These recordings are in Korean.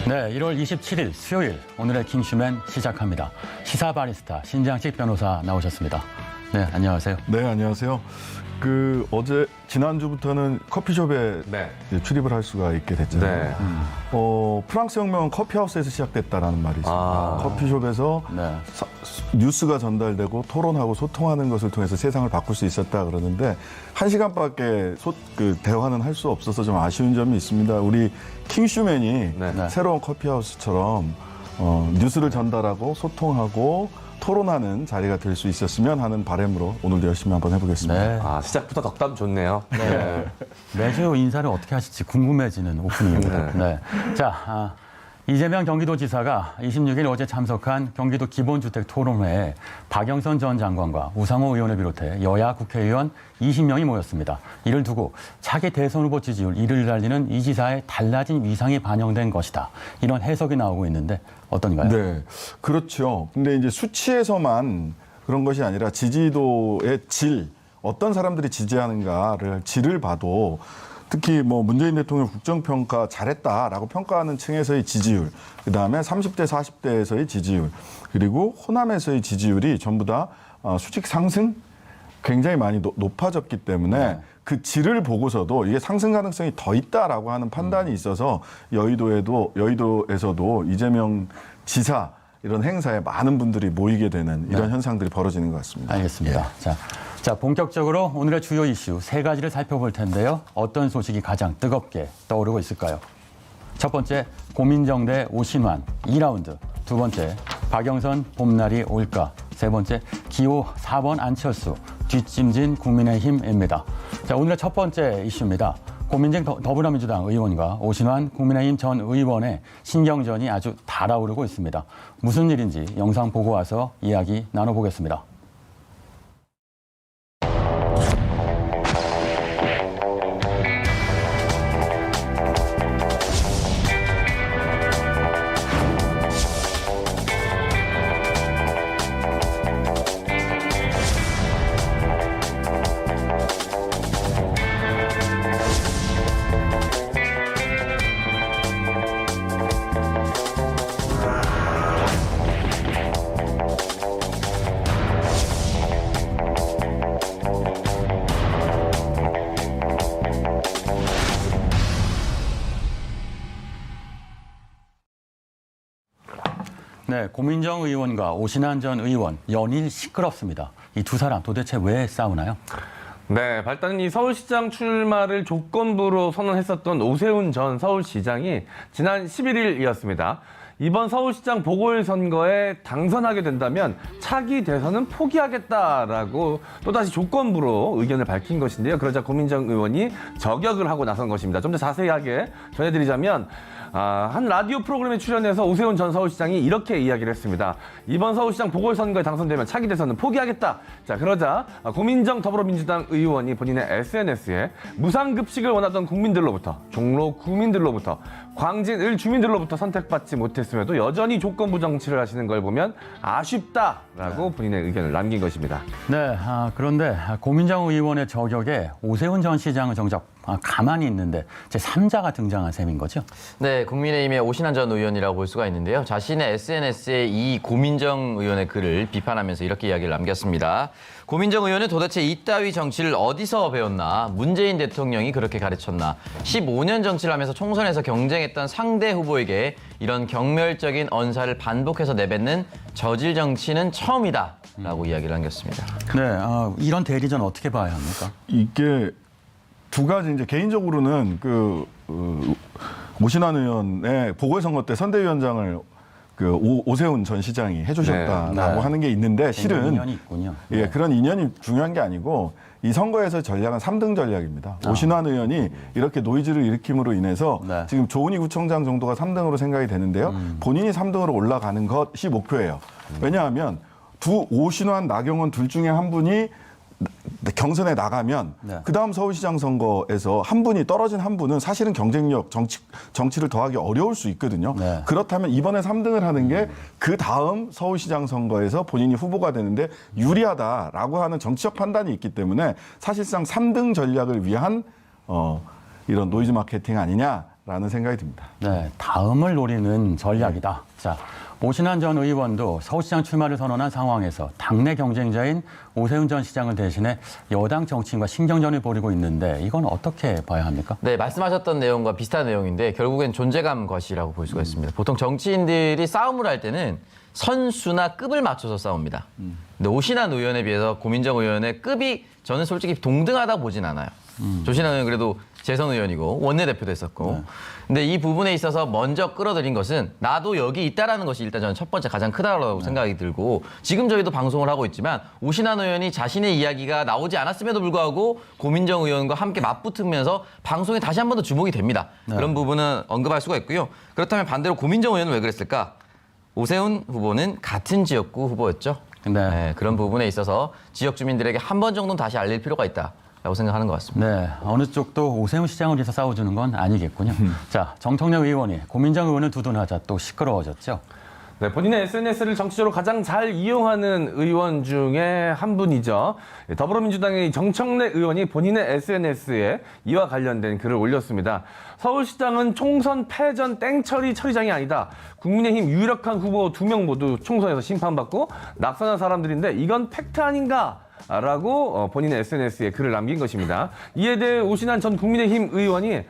네, 1월 27일 수요일 오늘의 킹슈맨 시작합니다. 시사 바리스타 신장식 변호사 나오셨습니다. 네, 안녕하세요. 네, 안녕하세요. 지난주부터는 커피숍에 네. 출입을 할 수가 있게 됐잖아요. 네. 프랑스 혁명은 커피하우스에서 시작됐다라는 말이 있습니다. 아. 커피숍에서 네. 뉴스가 전달되고 토론하고 소통하는 것을 통해서 세상을 바꿀 수 있었다 그러는데 1시간밖에 대화는 할 수 없어서 좀 아쉬운 점이 있습니다. 우리 킹슈맨이 네. 새로운 커피하우스처럼 뉴스를 전달하고 소통하고 토론하는 자리가 될 수 있었으면 하는 바람으로 오늘도 열심히 한번 해보겠습니다. 네. 아, 시작부터 덕담 좋네요. 네. 매주 인사를 어떻게 하실지 궁금해지는 오프닝입니다. 네. 자, 이재명 경기도지사가 26일 어제 참석한 경기도 기본주택 토론회에 박영선 전 장관과 우상호 의원을 비롯해 여야 국회의원 20명이 모였습니다. 이를 두고 차기 대선 후보 지지율 1위를 달리는 이 지사의 달라진 위상이 반영된 것이다. 이런 해석이 나오고 있는데 어떤가요? 네, 그렇죠. 근데 이제 수치에서만 그런 것이 아니라 지지도의 질, 어떤 사람들이 지지하는가를 질을 봐도 특히 문재인 대통령 국정평가 잘했다라고 평가하는 층에서의 지지율, 그다음에 30대, 40대에서의 지지율, 그리고 호남에서의 지지율이 전부 다 수직 상승 굉장히 많이 높아졌기 때문에 그 질을 보고서도 이게 상승 가능성이 더 있다라고 하는 판단이 있어서 여의도에서도 이재명 지사 이런 행사에 많은 분들이 모이게 되는 이런 현상들이 벌어지는 것 같습니다. 알겠습니다. 자, 본격적으로 오늘의 주요 이슈 세 가지를 살펴볼 텐데요. 어떤 소식이 가장 뜨겁게 떠오르고 있을까요? 첫 번째, 고민정 대 오신환 2라운드. 두 번째, 박영선 봄날이 올까. 세 번째, 기호 4번 안철수 뒷짐진 국민의힘입니다. 자, 오늘의 첫 번째 이슈입니다. 고민정 더불어민주당 의원과 오신환 국민의힘 전 의원의 신경전이 아주 달아오르고 있습니다. 무슨 일인지 영상 보고 와서 이야기 나눠보겠습니다. 네, 고민정 의원과 오신환 전 의원 연일 시끄럽습니다. 이 두 사람 도대체 왜 싸우나요? 네, 발단은 이 서울시장 출마를 조건부로 선언했었던 오세훈 전 서울시장이 지난 11일이었습니다. 이번 서울시장 보궐선거에 당선하게 된다면 차기 대선은 포기하겠다라고 또다시 조건부로 의견을 밝힌 것인데요. 그러자 고민정 의원이 저격을 하고 나선 것입니다. 좀 더 자세하게 전해드리자면 한 라디오 프로그램에 출연해서 오세훈 전 서울시장이 이렇게 이야기를 했습니다. 이번 서울시장 보궐선거에 당선되면 차기 대선은 포기하겠다. 자, 그러자 고민정 더불어민주당 의원이 본인의 SNS에 무상급식을 원하던 국민들로부터, 종로 구민들로부터, 광진을 주민들로부터 선택받지 못했음에도 여전히 조건부 정치를 하시는 걸 보면 아쉽다라고 본인의 의견을 남긴 것입니다. 네, 그런데 고민정 의원의 저격에 오세훈 전 시장은 정작 가만히 있는데 제3자가 등장한 셈인 거죠? 네, 국민의힘의 오신환 전 의원이라고 볼 수가 있는데요. 자신의 SNS에 이 고민정 의원의 글을 비판하면서 이렇게 이야기를 남겼습니다. 고민정 의원은 도대체 이따위 정치를 어디서 배웠나? 문재인 대통령이 그렇게 가르쳤나? 15년 정치를 하면서 총선에서 경쟁했던 상대 후보에게 이런 경멸적인 언사를 반복해서 내뱉는 저질 정치는 처음이다. 라고 이야기를 남겼습니다. 네, 이런 대리전 어떻게 봐야 합니까? 이게 두 가지 이제 개인적으로는 오신환 의원의 보궐선거 때 선대위원장을 오세훈 전 시장이 해주셨다라고 네. 하는 게 있는데 실은 인연이 있군요. 예, 그런 인연이 중요한 게 아니고 이 선거에서 전략은 3등 전략입니다. 오신환 의원이 이렇게 노이즈를 일으킴으로 인해서 네. 지금 조은희 구청장 정도가 3등으로 생각이 되는데요. 본인이 3등으로 올라가는 것이 목표예요. 왜냐하면 오신환, 나경원 둘 중에 한 분이 경선에 나가면 네. 그다음 서울시장 선거에서 한 분이 떨어진 한 분은 사실은 경쟁력, 정치를 더하기 어려울 수 있거든요. 네. 그렇다면 이번에 3등을 하는 게 그 다음 서울시장 선거에서 본인이 후보가 되는데 유리하다라고 하는 정치적 판단이 있기 때문에 사실상 3등 전략을 위한 이런 노이즈 마케팅 아니냐 않을까라는 생각이 듭니다. 네, 다음을 노리는 전략이다. 자, 오신환 전 의원도 서울시장 출마를 선언한 상황에서 당내 경쟁자인 오세훈 전 시장을 대신해 여당 정치인과 신경전을 벌이고 있는데 이건 어떻게 봐야 합니까? 네, 말씀하셨던 내용과 비슷한 내용인데 결국엔 존재감 것이라고 볼 수가 있습니다. 보통 정치인들이 싸움을 할 때는 선수나 급을 맞춰서 싸웁니다. 근데 오신환 의원에 비해서 고민정 의원의 급이 저는 솔직히 동등하다 보진 않아요. 조신환 의원 그래도 재선 의원이고 원내대표도 했었고. 근데 이 부분에 있어서 먼저 끌어들인 것은 나도 여기 있다라는 것이 일단 저는 첫 번째 가장 크다고 생각이 들고 지금 저희도 방송을 하고 있지만 오신환 의원이 자신의 이야기가 나오지 않았음에도 불구하고 고민정 의원과 함께 맞붙으면서 방송에 다시 한 번 더 주목이 됩니다. 그런 부분은 언급할 수가 있고요. 그렇다면 반대로 고민정 의원은 왜 그랬을까? 오세훈 후보는 같은 지역구 후보였죠. 네, 그런 부분에 있어서 지역 주민들에게 한 번 정도는 다시 알릴 필요가 있다라고 생각하는 것 같습니다. 네, 어느 쪽도 오세훈 시장을 위해서 싸워주는 건 아니겠군요. 자, 정청래 의원이 고민정 의원을 두둔하자 또 시끄러워졌죠. 네, 본인의 SNS를 정치적으로 가장 잘 이용하는 의원 중에 한 분이죠. 더불어민주당의 정청래 의원이 본인의 SNS에 이와 관련된 글을 올렸습니다. 서울시장은 총선 패전 땡처리 처리장이 아니다. 국민의힘 유력한 후보 2명 모두 총선에서 심판받고 낙선한 사람들인데 이건 팩트 아닌가? 라고 본인의 SNS에 글을 남긴 것입니다. 이에 대해 오신환 전 국민의힘 의원이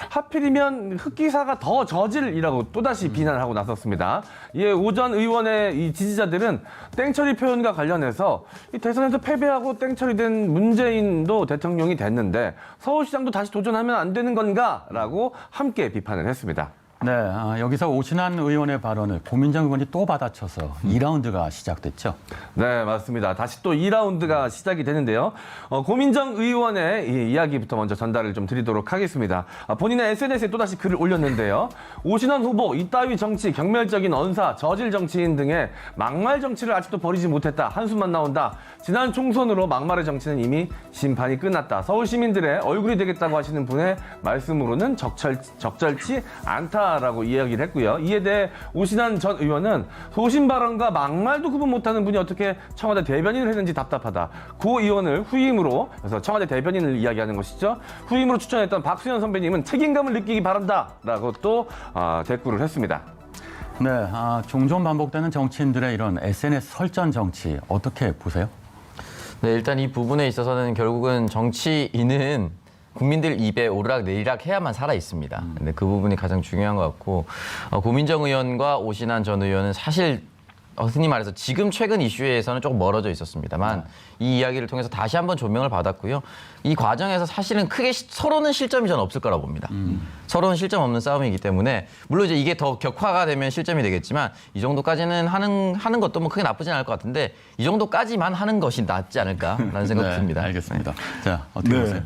하필이면 흑기사가 더 저질이라고 또다시 비난하고 나섰습니다. 이에 오 전 의원의 이 지지자들은 땡처리 표현과 관련해서 이 대선에서 패배하고 땡처리된 문재인도 대통령이 됐는데 서울시장도 다시 도전하면 안 되는 건가? 라고 함께 비판을 했습니다. 네, 여기서 오신환 의원의 발언을 고민정 의원이 또 받아쳐서 2라운드가 시작됐죠. 네, 맞습니다. 다시 또 2라운드가 시작이 되는데요. 고민정 의원의 이 이야기부터 먼저 전달을 좀 드리도록 하겠습니다. 본인의 SNS에 또다시 글을 올렸는데요. 오신환 후보, 이따위 정치, 경멸적인 언사, 저질 정치인 등의 막말 정치를 아직도 버리지 못했다. 한숨만 나온다. 지난 총선으로 막말의 정치는 이미 심판이 끝났다. 서울 시민들의 얼굴이 되겠다고 하시는 분의 말씀으로는 적절치 않다라고 이야기를 했고요. 이에 대해 오신환 전 의원은 소신 발언과 막말도 구분 못하는 분이 어떻게 청와대 대변인을 했는지 답답하다. 고 의원을 후임으로, 그래서 청와대 대변인을 이야기하는 것이죠. 후임으로 추천했던 박수현 선배님은 책임감을 느끼기 바란다라고 또 대꾸를 했습니다. 네, 종종 반복되는 정치인들의 이런 SNS 설전 정치 어떻게 보세요? 네, 일단 이 부분에 있어서는 결국은 정치인은 국민들 입에 오르락내리락 해야만 살아 있습니다. 근데 그 부분이 가장 중요한 것 같고 고민정 의원과 오신환 전 의원은 사실 흔히 말해서 지금 최근 이슈에서는 조금 멀어져 있었습니다만 이 이야기를 통해서 다시 한번 조명을 받았고요. 이 과정에서 사실은 크게 서로는 실점이 저는 없을 거라고 봅니다. 서로는 실점 없는 싸움이기 때문에 물론 이제 이게 더 격화가 되면 실점이 되겠지만 이 정도까지는 하는 것도 뭐 크게 나쁘진 않을 것 같은데 이 정도까지만 하는 것이 낫지 않을까라는 생각이 듭니다. 알겠습니다. 자, 어떻게 보세요?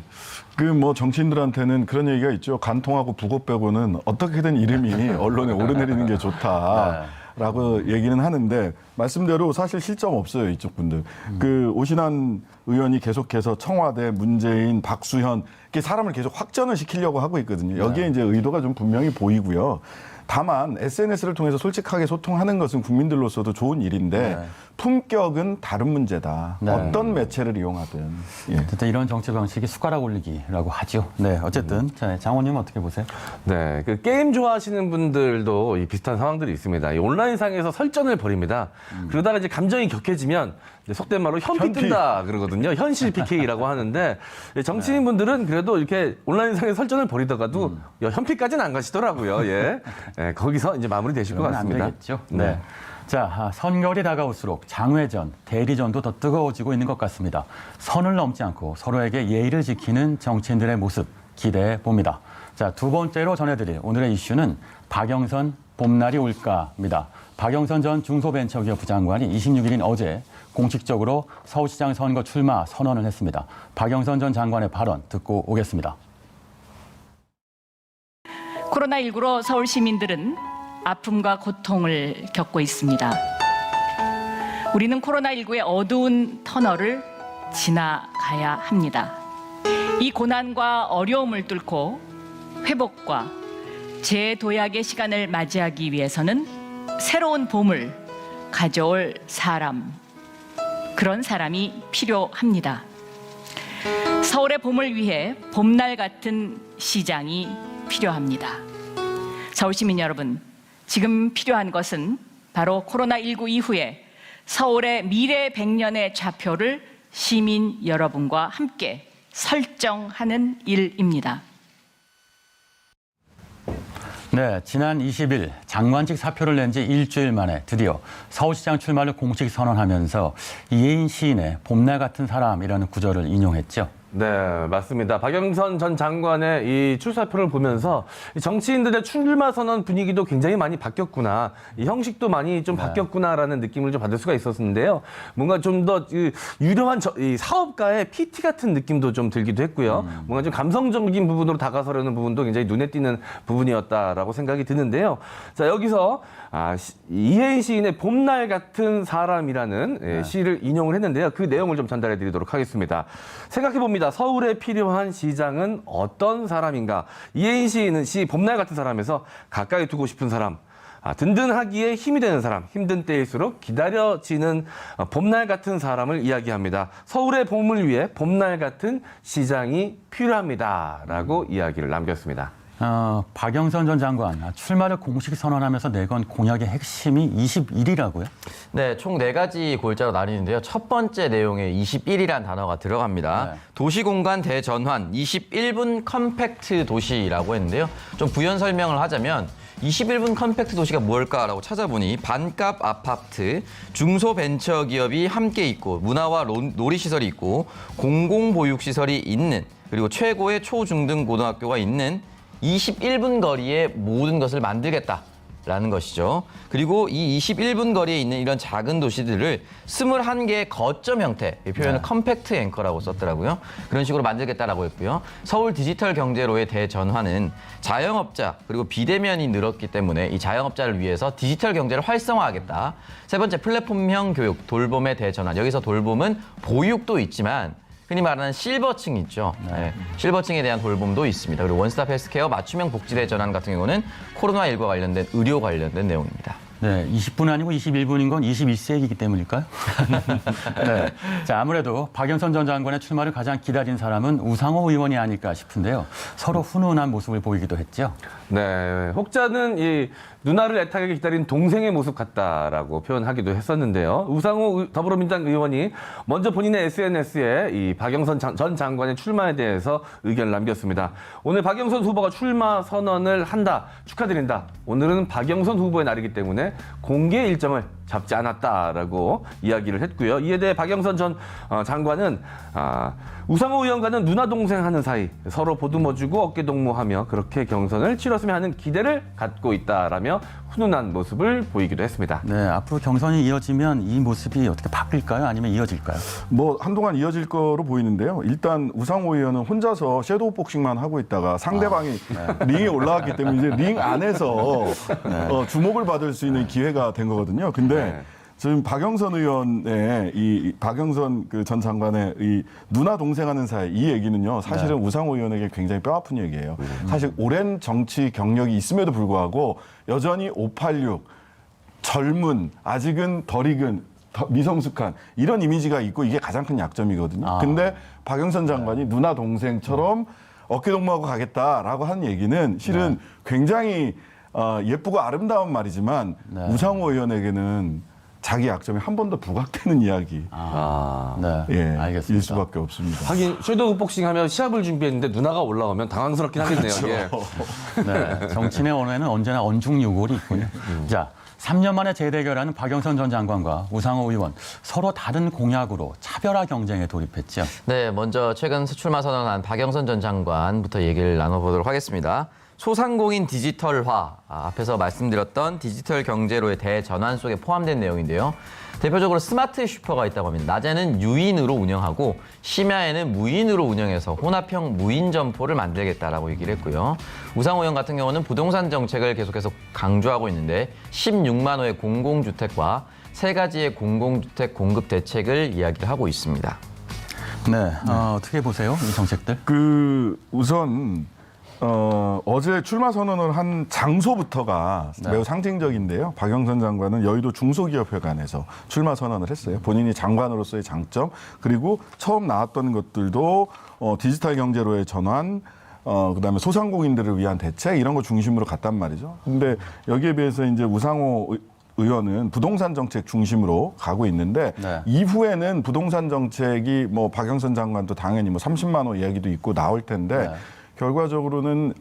그 뭐 정치인들한테는 그런 얘기가 있죠. 간통하고 북어 빼고는 어떻게든 이름이 언론에 오르내리는 게 좋다라고 얘기는 하는데 말씀대로 사실 실점 없어요, 이쪽 분들. 그 오신환 의원이 계속해서 청와대, 문재인, 박수현 이렇게 사람을 계속 확전을 시키려고 하고 있거든요. 여기에 이제 의도가 좀 분명히 보이고요. 다만 SNS를 통해서 솔직하게 소통하는 것은 국민들로서도 좋은 일인데 품격은 다른 문제다. 어떤 매체를 이용하든. 어쨌든 이런 정치 방식이 숟가락 올리기라고 하죠. 네, 어쨌든 자, 장호님 어떻게 보세요? 네, 그 게임 좋아하시는 분들도 이 비슷한 상황들이 있습니다. 이 온라인상에서 설전을 벌입니다. 그러다가 이제 감정이 격해지면 이제 속된 말로 현피 뜬다 그러거든요. 현실 PK라고 하는데 정치인분들은 그래도 이렇게 온라인상에 설전을 벌이다가도 현피까지는 안 가시더라고요. 예, 네, 거기서 이제 마무리되실 것 같습니다. 안 되겠죠. 네. 자, 선거리 다가올수록 장외전, 대리전도 더 뜨거워지고 있는 것 같습니다. 선을 넘지 않고 서로에게 예의를 지키는 정치인들의 모습 기대해 봅니다. 자, 두 번째로 전해드릴 오늘의 이슈는 박영선 봄날이 올까입니다. 박영선 전 중소벤처기업 부장관이 26일인 어제 공식적으로 서울시장 선거 출마 선언을 했습니다. 박영선 전 장관의 발언 듣고 오겠습니다. 코로나19로 서울 시민들은 아픔과 고통을 겪고 있습니다. 우리는 코로나19의 어두운 터널을 지나가야 합니다. 이 고난과 어려움을 뚫고 회복과 재도약의 시간을 맞이하기 위해서는 새로운 봄을 가져올 사람, 그런 사람이 필요합니다. 서울의 봄을 위해 봄날 같은 시장이 필요합니다. 서울 시민 여러분, 지금 필요한 것은 바로 코로나19 이후에 서울의 미래 100년의 좌표를 시민 여러분과 함께 설정하는 일입니다. 네, 지난 20일 장관직 사표를 낸 지 일주일 만에 드디어 서울시장 출마를 공식 선언하면서 이혜인 시인의 봄날 같은 사람이라는 구절을 인용했죠. 네, 맞습니다. 박영선 전 장관의 이 출사표를 보면서 이 정치인들의 출마 선언 분위기도 굉장히 많이 바뀌었구나. 이 형식도 많이 좀 바뀌었구나라는 느낌을 좀 받을 수가 있었는데요. 뭔가 좀 더 유려한 이 사업가의 PT 같은 느낌도 좀 들기도 했고요. 뭔가 좀 감성적인 부분으로 다가서려는 부분도 굉장히 눈에 띄는 부분이었다라고 생각이 드는데요. 자, 여기서 이혜인 시인의 봄날 같은 사람이라는 시를 인용을 했는데요. 그 내용을 좀 전달해 드리도록 하겠습니다. 생각해 봅니다. 서울에 필요한 시장은 어떤 사람인가? 이혜인 시인은 시 봄날 같은 사람에서 가까이 두고 싶은 사람, 든든하기에 힘이 되는 사람, 힘든 때일수록 기다려지는 봄날 같은 사람을 이야기합니다. 서울의 봄을 위해 봄날 같은 시장이 필요합니다라고 이야기를 남겼습니다. 박영선 전 장관 출마를 공식 선언하면서 내건 공약의 핵심이 21이라고요? 네, 총 4가지 골자로 나뉘는데요. 첫 번째 내용에 21이라는 단어가 들어갑니다. 네. 도시공간 대전환, 21분 컴팩트 도시라고 했는데요. 좀 부연 설명을 하자면 21분 컴팩트 도시가 뭘까라고 찾아보니 반값 아파트, 중소벤처기업이 함께 있고 문화와 놀이시설이 있고 공공보육시설이 있는 그리고 최고의 초중등 고등학교가 있는 21분 거리에 모든 것을 만들겠다라는 것이죠. 그리고 이 21분 거리에 있는 이런 작은 도시들을 21개의 거점 형태, 이 표현은 컴팩트 앵커라고 썼더라고요. 그런 식으로 만들겠다라고 했고요. 서울 디지털 경제로의 대전환은 자영업자 그리고 비대면이 늘었기 때문에 이 자영업자를 위해서 디지털 경제를 활성화하겠다. 세 번째 플랫폼형 교육, 돌봄의 대전환. 여기서 돌봄은 보육도 있지만 흔히 말하는 실버층 있죠. 네. 실버층에 대한 돌봄도 있습니다. 그리고 원스톱 헬스케어 맞춤형 복지대 전환 같은 경우는 코로나19와 관련된 의료 관련된 내용입니다. 네, 20분 아니고 21분인 건 21세기이기 때문일까요? 네. 자, 아무래도 박영선 전 장관의 출마를 가장 기다린 사람은 우상호 의원이 아닐까 싶은데요. 서로 훈훈한 모습을 보이기도 했죠. 네, 혹자는 이 누나를 애타게 기다린 동생의 모습 같다라고 표현하기도 했었는데요. 우상호 더불어민주당 의원이 먼저 본인의 SNS에 이 박영선 전 장관의 출마에 대해서 의견을 남겼습니다. 오늘 박영선 후보가 출마 선언을 한다, 축하드린다. 오늘은 박영선 후보의 날이기 때문에 공개 일정을 잡지 않았다라고 이야기를 했고요. 이에 대해 박영선 전 장관은 우상호 의원과는 누나 동생 하는 사이, 서로 보듬어주고 어깨 동무하며 그렇게 경선을 치렀으면 하는 기대를 갖고 있다라며 훈훈한 모습을 보이기도 했습니다. 네, 앞으로 경선이 이어지면 이 모습이 어떻게 바뀔까요? 아니면 이어질까요? 뭐 한동안 이어질 거로 보이는데요. 일단 우상호 의원은 혼자서 섀도우 복싱만 하고 있다가 상대방이 링에 올라왔기 때문에 이제 링 안에서 주목을 받을 수 있는 기회가 된 거거든요. 근데 지금 박영선 의원의 이 박영선 그 전 장관의 이 누나 동생 하는 사이 이 얘기는요. 사실은 우상호 의원에게 굉장히 뼈아픈 얘기예요. 사실 오랜 정치 경력이 있음에도 불구하고 여전히 586 젊은 아직은 덜 익은 미성숙한 이런 이미지가 있고 이게 가장 큰 약점이거든요. 근데 박영선 장관이 누나 동생처럼 어깨동무하고 가겠다라고 한 얘기는 실은 굉장히 예쁘고 아름다운 말이지만 우상호 의원에게는 자기 약점이 한 번 더 부각되는 이야기. 네, 알겠습니다. 일 수밖에 없습니다. 하긴 섀도우 복싱 하면 시합을 준비했는데 누나가 올라오면 당황스럽긴 하겠네요. 예. 네, 정치인의 언어에는 언제나 언중요골이 있군요. 자, 3년 만에 재대결하는 박영선 전 장관과 우상호 의원 서로 다른 공약으로 차별화 경쟁에 돌입했죠. 네, 먼저 최근 출마 선언한 박영선 전 장관부터 얘기를 나눠보도록 하겠습니다. 소상공인 디지털화, 앞에서 말씀드렸던 디지털 경제로의 대전환 속에 포함된 내용인데요. 대표적으로 스마트 슈퍼가 있다고 합니다. 낮에는 유인으로 운영하고 심야에는 무인으로 운영해서 혼합형 무인 점포를 만들겠다라고 얘기를 했고요. 우상호 의원 같은 경우는 부동산 정책을 계속해서 강조하고 있는데 16만 호의 공공주택과 3가지의 공공주택 공급 대책을 이야기를 하고 있습니다. 네, 어떻게 보세요? 이 정책들? 우선 어제 출마 선언을 한 장소부터가 매우 상징적인데요. 박영선 장관은 여의도 중소기업회관에서 출마 선언을 했어요. 본인이 장관으로서의 장점, 그리고 처음 나왔던 것들도 디지털 경제로의 전환, 그다음에 소상공인들을 위한 대책 이런 거 중심으로 갔단 말이죠. 근데 여기에 비해서 이제 우상호 의원은 부동산 정책 중심으로 가고 있는데 네. 이후에는 부동산 정책이 뭐 박영선 장관도 당연히 뭐 30만 원 이야기도 있고 나올 텐데 네. 결과적으로는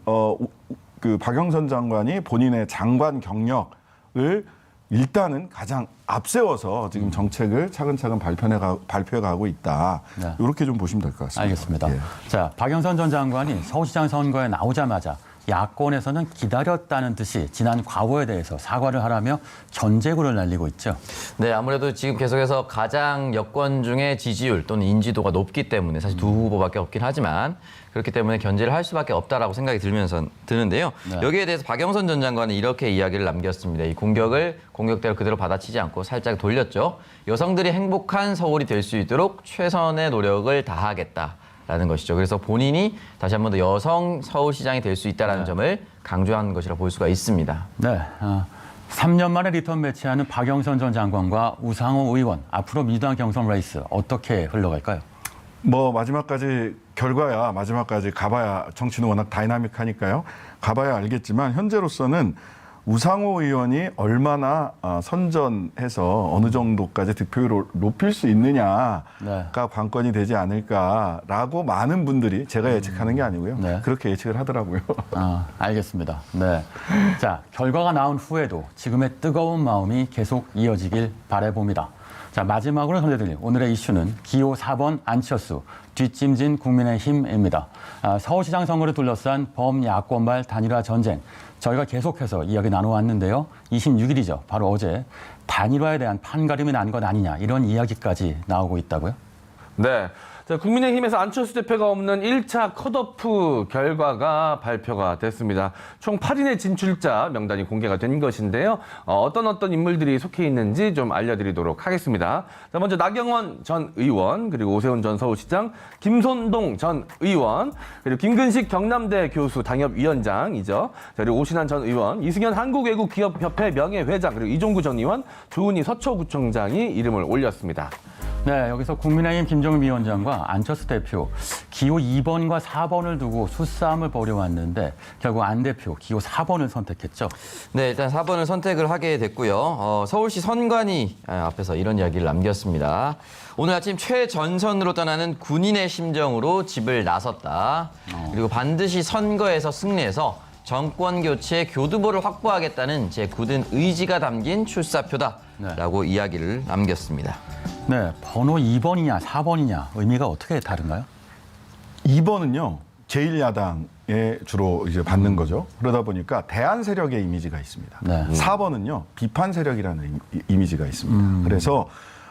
그 박영선 장관이 본인의 장관 경력을 일단은 가장 앞세워서 지금 정책을 차근차근 발표해 가고 있다. 네. 이렇게 좀 보시면 될 것 같습니다. 알겠습니다. 예. 자, 박영선 전 장관이 서울시장 선거에 나오자마자 야권에서는 기다렸다는 듯이 지난 과거에 대해서 사과를 하라며 견제구를 날리고 있죠. 네, 아무래도 지금 계속해서 가장 여권 중에 지지율 또는 인지도가 높기 때문에 사실 두 후보밖에 없긴 하지만 그렇기 때문에 견제를 할 수밖에 없다라고 생각이 드는데요. 네. 여기에 대해서 박영선 전 장관은 이렇게 이야기를 남겼습니다. 이 공격을 공격대로 그대로 받아치지 않고 살짝 돌렸죠. 여성들이 행복한 서울이 될 수 있도록 최선의 노력을 다하겠다라는 것이죠. 그래서 본인이 다시 한 번 더 여성 서울시장이 될 수 있다는 점을 강조한 것이라 볼 수가 있습니다. 네. 3년 만에 리턴 매치하는 박영선 전 장관과 우상호 의원, 앞으로 민주당 경선 레이스 어떻게 흘러갈까요? 뭐 마지막까지 결과야 마지막까지 가봐야 정치는 워낙 다이나믹하니까요. 가봐야 알겠지만 현재로서는 우상호 의원이 얼마나 선전해서 어느 정도까지 득표율을 높일 수 있느냐가 네. 관건이 되지 않을까라고 많은 분들이 제가 예측하는 게 아니고요. 네. 그렇게 예측을 하더라고요. 알겠습니다. 네. 자, 결과가 나온 후에도 지금의 뜨거운 마음이 계속 이어지길 바라봅니다. 자, 마지막으로 전해드릴 오늘의 이슈는 기호 4번 안철수, 뒷짐진 국민의힘입니다. 서울시장 선거를 둘러싼 범야권발 단일화 전쟁. 저희가 계속해서 이야기 나눠왔는데요. 26일이죠. 바로 어제 단일화에 대한 판가름이 난 것 아니냐 이런 이야기까지 나오고 있다고요? 네. 자, 국민의힘에서 안철수 대표가 없는 1차 컷오프 결과가 발표가 됐습니다. 총 8인의 진출자 명단이 공개가 된 것인데요. 어떤 인물들이 속해 있는지 좀 알려드리도록 하겠습니다. 자, 먼저 나경원 전 의원, 그리고 오세훈 전 서울시장, 김선동 전 의원, 그리고 김근식 경남대 교수 당협위원장이죠. 그리고 오신환 전 의원, 이승현 한국외국기업협회 명예회장, 그리고 이종구 전 의원, 조은희 서초구청장이 이름을 올렸습니다. 네, 여기서 국민의힘 김종인 위원장과 안철수 대표 기호 2번과 4번을 두고 수싸움을 벌여왔는데 결국 안 대표 기호 4번을 선택했죠. 네, 일단 4번을 선택을 하게 됐고요. 서울시 선관위 앞에서 이런 이야기를 남겼습니다. 오늘 아침 최전선으로 떠나는 군인의 심정으로 집을 나섰다. 그리고 반드시 선거에서 승리해서 정권 교체 교두보를 확보하겠다는 제 굳은 의지가 담긴 출사표다라고 이야기를 남겼습니다. 네, 번호 2번이냐 4번이냐 의미가 어떻게 다른가요? 2번은요. 제1야당에 주로 이제 받는 거죠. 그러다 보니까 대안 세력의 이미지가 있습니다. 네. 4번은요. 비판 세력이라는 이미지가 있습니다. 그래서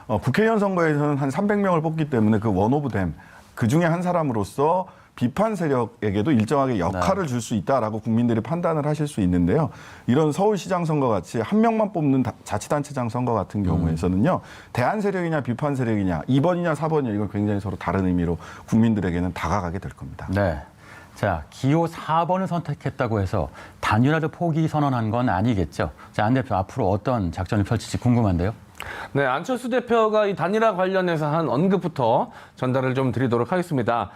국회의원 선거에서는 한 300명을 뽑기 때문에 그 원오브댐 그 중에 한 사람으로서 비판 세력에게도 일정하게 역할을 줄 수 있다라고 국민들이 판단을 하실 수 있는데요. 이런 서울시장 선거 같이 한 명만 뽑는 자치단체장 선거 같은 경우에서는요. 대안 세력이냐 비판 세력이냐 2번이냐 4번이냐 이건 굉장히 서로 다른 의미로 국민들에게는 다가가게 될 겁니다. 네. 자, 기호 4번을 선택했다고 해서 단일화를 포기 선언한 건 아니겠죠. 자, 안 대표 앞으로 어떤 작전을 펼칠지 궁금한데요. 네, 안철수 대표가 이 단일화 관련해서 한 언급부터 전달을 좀 드리도록 하겠습니다.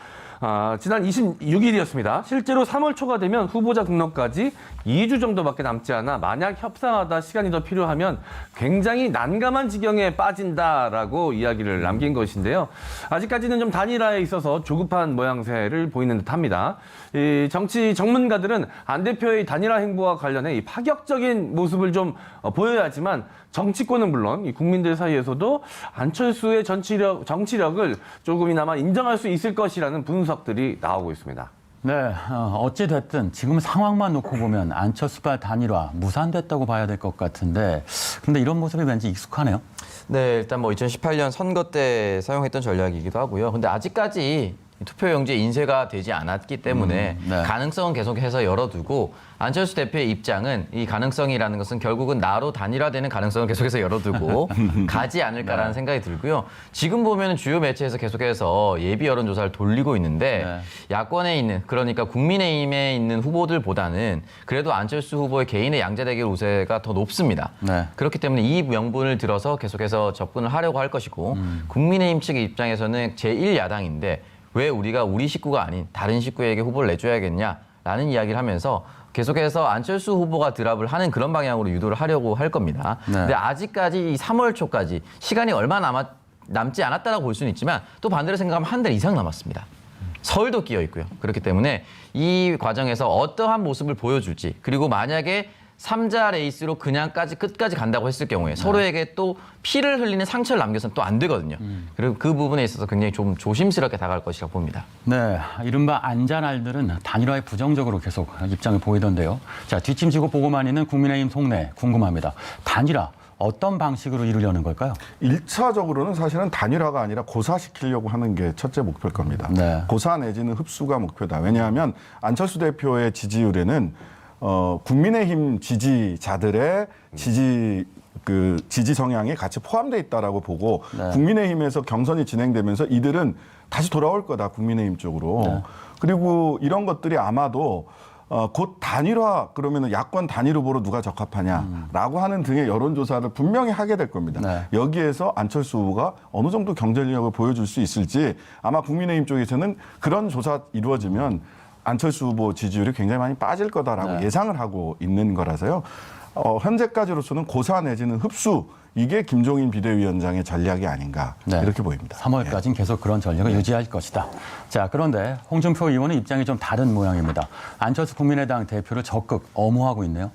지난 26일이었습니다. 실제로 3월 초가 되면 후보자 등록까지 2주 정도밖에 남지 않아 만약 협상하다 시간이 더 필요하면 굉장히 난감한 지경에 빠진다라고 이야기를 남긴 것인데요. 아직까지는 좀 단일화에 있어서 조급한 모양새를 보이는 듯합니다. 이 정치 전문가들은 안 대표의 단일화 행보와 관련해 이 파격적인 모습을 좀 보여야지만 정치권은 물론 이 국민들 사이에서도 안철수의 정치력을 조금이나마 인정할 수 있을 것이라는 분석들이 나오고 있습니다. 네, 어찌 됐든 지금 상황만 놓고 보면 안철수발 단일화 무산됐다고 봐야 될 것 같은데 근데 이런 모습이 왠지 익숙하네요. 네, 일단 뭐 2018년 선거 때 사용했던 전략이기도 하고요. 근데 아직까지 투표용지에 인쇄가 되지 않았기 때문에 네. 가능성은 계속해서 열어두고 안철수 대표의 입장은 이 가능성이라는 것은 결국은 나로 단일화되는 가능성을 계속해서 열어두고 가지 않을까라는 생각이 들고요. 지금 보면 주요 매체에서 계속해서 예비 여론조사를 돌리고 있는데 야권에 있는 그러니까 국민의힘에 있는 후보들보다는 그래도 안철수 후보의 개인의 양자대결 우세가 더 높습니다. 네. 그렇기 때문에 이 명분을 들어서 계속해서 접근을 하려고 할 것이고 국민의힘 측의 입장에서는 제1야당인데 왜 우리가 우리 식구가 아닌 다른 식구에게 후보를 내줘야겠냐라는 이야기를 하면서 계속해서 안철수 후보가 드랍을 하는 그런 방향으로 유도를 하려고 할 겁니다. 네. 근데 아직까지 이 3월 초까지 시간이 얼마 남지 않았다라고 볼 수는 있지만 또 반대로 생각하면 한 달 이상 남았습니다. 서울도 끼어 있고요. 그렇기 때문에 이 과정에서 어떠한 모습을 보여줄지 그리고 만약에 3자 레이스로 그냥까지 끝까지 간다고 했을 경우에 서로에게 또 피를 흘리는 상처를 남겨서는 또 안 되거든요. 그리고 그 부분에 있어서 굉장히 좀 조심스럽게 다가갈 것이라고 봅니다. 네, 이른바 안자날들은 단일화에 부정적으로 계속 입장을 보이던데요. 자, 뒷짐지고 보고만 있는 국민의힘 속내 궁금합니다. 단일화 어떤 방식으로 이루려는 걸까요? 1차적으로는 사실은 단일화가 아니라 고사시키려고 하는 게 첫째 목표일 겁니다. 네. 고사 내지는 흡수가 목표다. 왜냐하면 안철수 대표의 지지율에는 국민의힘 지지자들의 지지 성향이 같이 포함되어 있다라고 보고 네. 국민의힘에서 경선이 진행되면서 이들은 다시 돌아올 거다 국민의힘 쪽으로. 네. 그리고 이런 것들이 아마도 곧 단일화 그러면 야권 단일 후보로 누가 적합하냐라고 하는 등의 여론조사를 분명히 하게 될 겁니다. 네. 여기에서 안철수 후보가 어느 정도 경쟁력을 보여줄 수 있을지 아마 국민의힘 쪽에서는 그런 조사 이루어지면 안철수 후보 지지율이 굉장히 많이 빠질 거다라고 네. 예상을 하고 있는 거라서요. 현재까지로서는 고사 내지는 흡수 이게 김종인 비대위원장의 전략이 아닌가 네. 이렇게 보입니다. 3월까지는 계속 그런 전략을 유지할 것이다. 자, 그런데 홍준표 의원의 입장이 좀 다른 모양입니다. 안철수 국민의당 대표를 적극 엄호하고 있네요.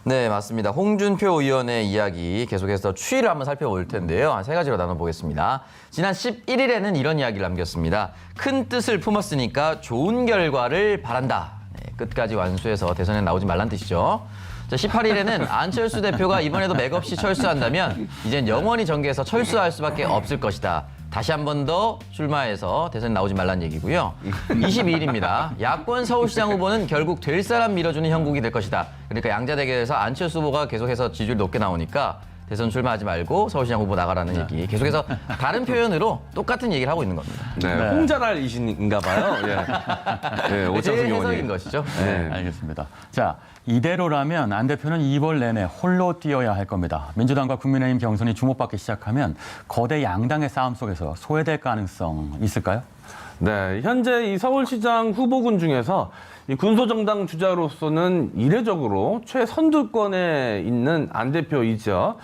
네, 맞습니다. 홍준표 의원의 이야기 계속해서 추이를 한번 살펴볼 텐데요. 한 세 가지로 나눠보겠습니다. 지난 11일에는 이런 이야기를 남겼습니다. 큰 뜻을 품었으니까 좋은 결과를 바란다. 네, 끝까지 완수해서 대선에 나오지 말란 뜻이죠. 자, 18일에는 안철수 대표가 이번에도 맥없이 철수한다면 이젠 영원히 정계에서 철수할 수밖에 없을 것이다. 다시 한 번 더 출마해서 대선에 나오지 말란 얘기고요. 22일입니다. 야권 서울시장 후보는 결국 될 사람 밀어주는 형국이 될 것이다. 그러니까 양자 대결에서 안철수 후보가 계속해서 지지율 높게 나오니까 대선 출마하지 말고 서울시장 후보 나가라는 얘기. 계속해서 다른 표현으로 똑같은 얘기를 하고 있는 겁니다. 네, 네. 홍자랄이신가 봐요. 예. 예, 제 오창석 해석인 의원님. 것이죠. 네. 알겠습니다. 자, 이대로라면 안 대표는 2월 내내 홀로 뛰어야 할 겁니다. 민주당과 국민의힘 경선이 주목받기 시작하면 거대 양당의 싸움 속에서 소외될 가능성 있을까요? 네, 현재 이 서울시장 후보군 중에서 이 군소정당 주자로서는 이례적으로 최선두권에 있는 안 대표이죠.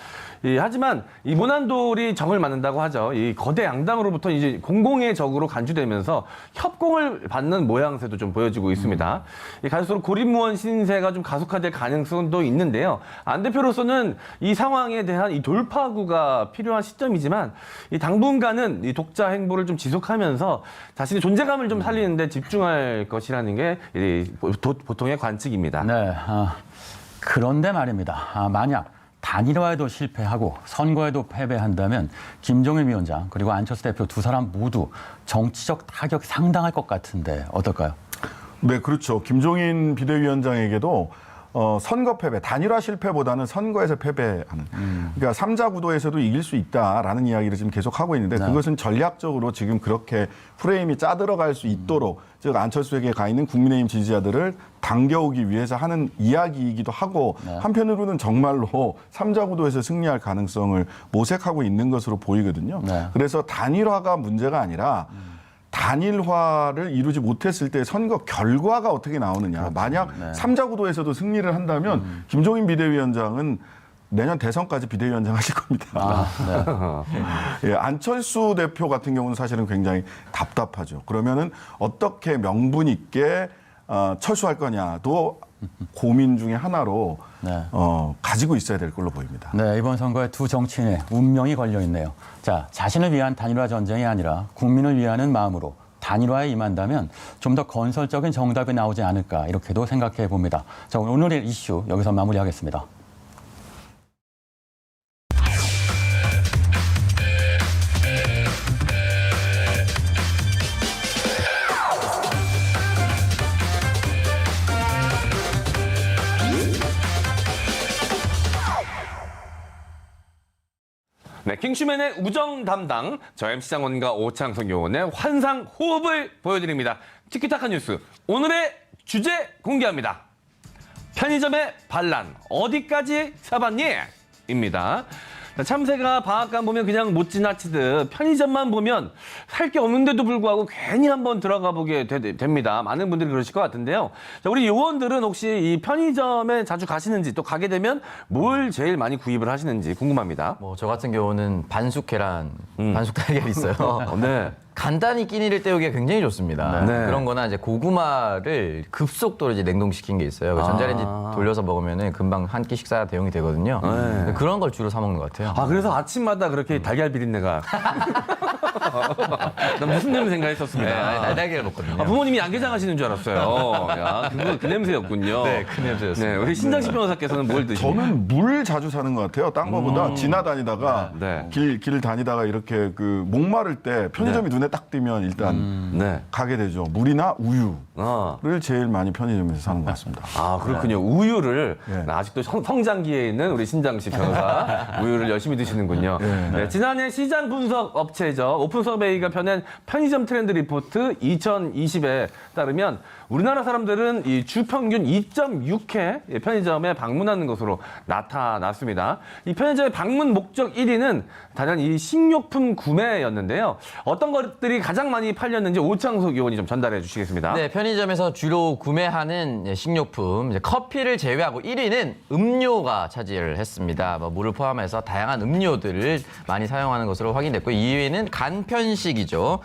하지만 이 문한돌이 정을 맞는다고 하죠. 이 거대 양당으로부터 이제 공공의 적으로 간주되면서 협공을 받는 모양새도 좀 보여지고 있습니다. 갈수록 고립무원 신세가 좀 가속화될 가능성도 있는데요. 안 대표로서는 이 상황에 대한 이 돌파구가 필요한 시점이지만 이 당분간은 이 독자 행보를 좀 지속하면서 자신의 존재감을 좀 살리는 데 집중할 것이라는 게 보통의 관측입니다. 네, 그런데 말입니다. 만약 단일화에도 실패하고 선거에도 패배한다면 김종인 위원장 그리고 안철수 대표 두 사람 모두 정치적 타격이 상당할 것 같은데 어떨까요? 네, 그렇죠. 김종인 비대위원장에게도 선거 패배, 단일화 실패보다는 선거에서 패배하는. 그러니까 3자 구도에서도 이길 수 있다라는 이야기를 지금 계속 하고 있는데 네. 그것은 전략적으로 지금 그렇게 프레임이 짜들어갈 수 있도록 즉 안철수에게 가 있는 국민의힘 지지자들을 당겨오기 위해서 하는 이야기이기도 하고 네. 한편으로는 정말로 3자 구도에서 승리할 가능성을 모색하고 있는 것으로 보이거든요. 네. 그래서 단일화가 문제가 아니라 단일화를 이루지 못했을 때 선거 결과가 어떻게 나오느냐. 만약 네. 3자 구도에서도 승리를 한다면 김종인 비대위원장은 내년 대선까지 비대위원장 하실 겁니다. 네. 예, 안철수 대표 같은 경우는 사실은 굉장히 답답하죠. 그러면은 어떻게 명분 있게 철수할 거냐도 고민 중에 하나로 네. 가지고 있어야 될 걸로 보입니다. 네, 이번 선거에 두 정치인의 운명이 걸려 있네요. 자, 자신을 위한 단일화 전쟁이 아니라 국민을 위하는 마음으로 단일화에 임한다면 좀 더 건설적인 정답이 나오지 않을까 이렇게도 생각해 봅니다. 자, 오늘의 이슈 여기서 마무리하겠습니다. 네, 킹슈맨의 우정 담당 저엠 시장원과 오창석 요원의 환상 호흡을 보여드립니다. 티키타카 뉴스 오늘의 주제 공개합니다. 편의점의 반란 어디까지 사봤니? 입니다. 자, 참새가 방앗간 보면 그냥 못 지나치듯 편의점만 보면 살 게 없는데도 불구하고 괜히 한번 들어가 보게 됩니다. 많은 분들이 그러실 것 같은데요. 자, 우리 요원들은 혹시 이 편의점에 자주 가시는지 또 가게 되면 뭘 제일 많이 구입을 하시는지 궁금합니다. 뭐 저 같은 경우는 반숙 계란, 반숙 달걀 있어요. 네. 간단히 끼니를 때우기가 굉장히 좋습니다. 네. 그런 거나 이제 고구마를 급속도로 이제 냉동시킨 게 있어요. 전자레인지 돌려서 먹으면은 금방 한 끼 식사가 대용이 되거든요. 네. 그런 걸 주로 사 먹는 것 같아요. 아, 그래서 아침마다 그렇게 달걀 비린내가. 나 무슨 냄새 생각했었습니다. 네, 아니, 날달걀을 먹거든요. 아, 부모님이 양계장 하시는 줄 알았어요. 야, 그 냄새였군요. 네, 그 냄새였습니다. 네, 우리 신장식 변호사께서는 뭘 드시나요? 저는 물 자주 사는 것 같아요. 딴 거보다 지나다니다가 네. 길 다니다가 이렇게 그 목마를 때 편의점이 눈에 딱 띄면 일단 네. 가게 되죠. 물이나 우유를 아. 제일 많이 편의점에서 사는 것 같습니다. 아, 그렇군요. 우유를 네. 아직도 성장기에 있는 우리 신장식 변호사 우유를 열심히 드시는군요. 네, 지난해 시장 분석 업체죠. 오픈 서베이가 펴낸 편의점 트렌드 리포트 2020에 따르면 우리나라 사람들은 이 주 평균 2.6회 편의점에 방문하는 것으로 나타났습니다. 이 편의점의 방문 목적 1위는 단연 이 식료품 구매였는데요. 어떤 것들이 가장 많이 팔렸는지 오창석 의원이 좀 전달해 주시겠습니다. 네, 편의점에서 주로 구매하는 식료품, 이제 커피를 제외하고 1위는 음료가 차지를 했습니다. 뭐 물을 포함해서 다양한 음료들을 많이 사용하는 것으로 확인됐고 2위는 간편식이죠.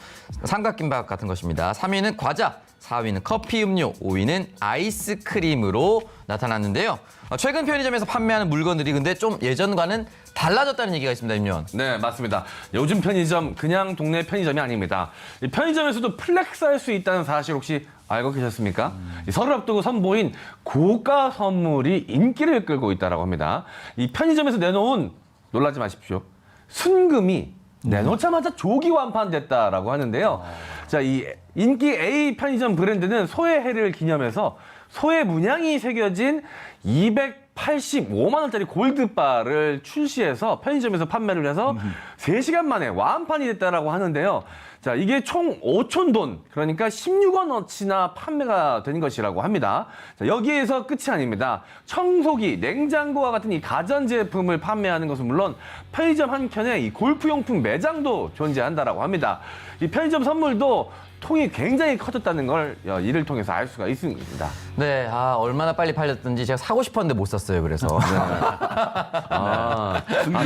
삼각김밥 같은 것입니다. 3위는 과자, 4위는 커피 음료, 5위는 아이스크림으로 나타났는데요. 최근 편의점에서 판매하는 물건들이 근데 좀 예전과는 달라졌다는 얘기가 있습니다, 임요원. 네, 맞습니다. 요즘 편의점 그냥 동네 편의점이 아닙니다. 이 편의점에서도 플렉스할 수 있다는 사실 혹시 알고 계셨습니까? 이 설을 앞두고 선보인 고가 선물이 인기를 끌고 있다고 합니다. 이 편의점에서 내놓은 놀라지 마십시오. 순금이 내놓자마자 조기 완판됐다라고 하는데요. 자, 이 인기 A 편의점 브랜드는 소의 해를 기념해서 소의 문양이 새겨진 285만 원짜리 골드바를 출시해서 편의점에서 판매를 해서 3시간 만에 완판이 됐다라고 하는데요. 자, 이게 총 5천 돈, 그러니까 16원어치나 판매가 된 것이라고 합니다. 자, 여기에서 끝이 아닙니다. 청소기, 냉장고와 같은 이 가전제품을 판매하는 것은 물론 편의점 한켠에 이 골프용품 매장도 존재한다라고 합니다. 이 편의점 선물도 통이 굉장히 커졌다는 걸 이를 통해서 알 수가 있습니다. 네, 얼마나 빨리 팔렸던지 제가 사고 싶었는데 못 샀어요, 그래서.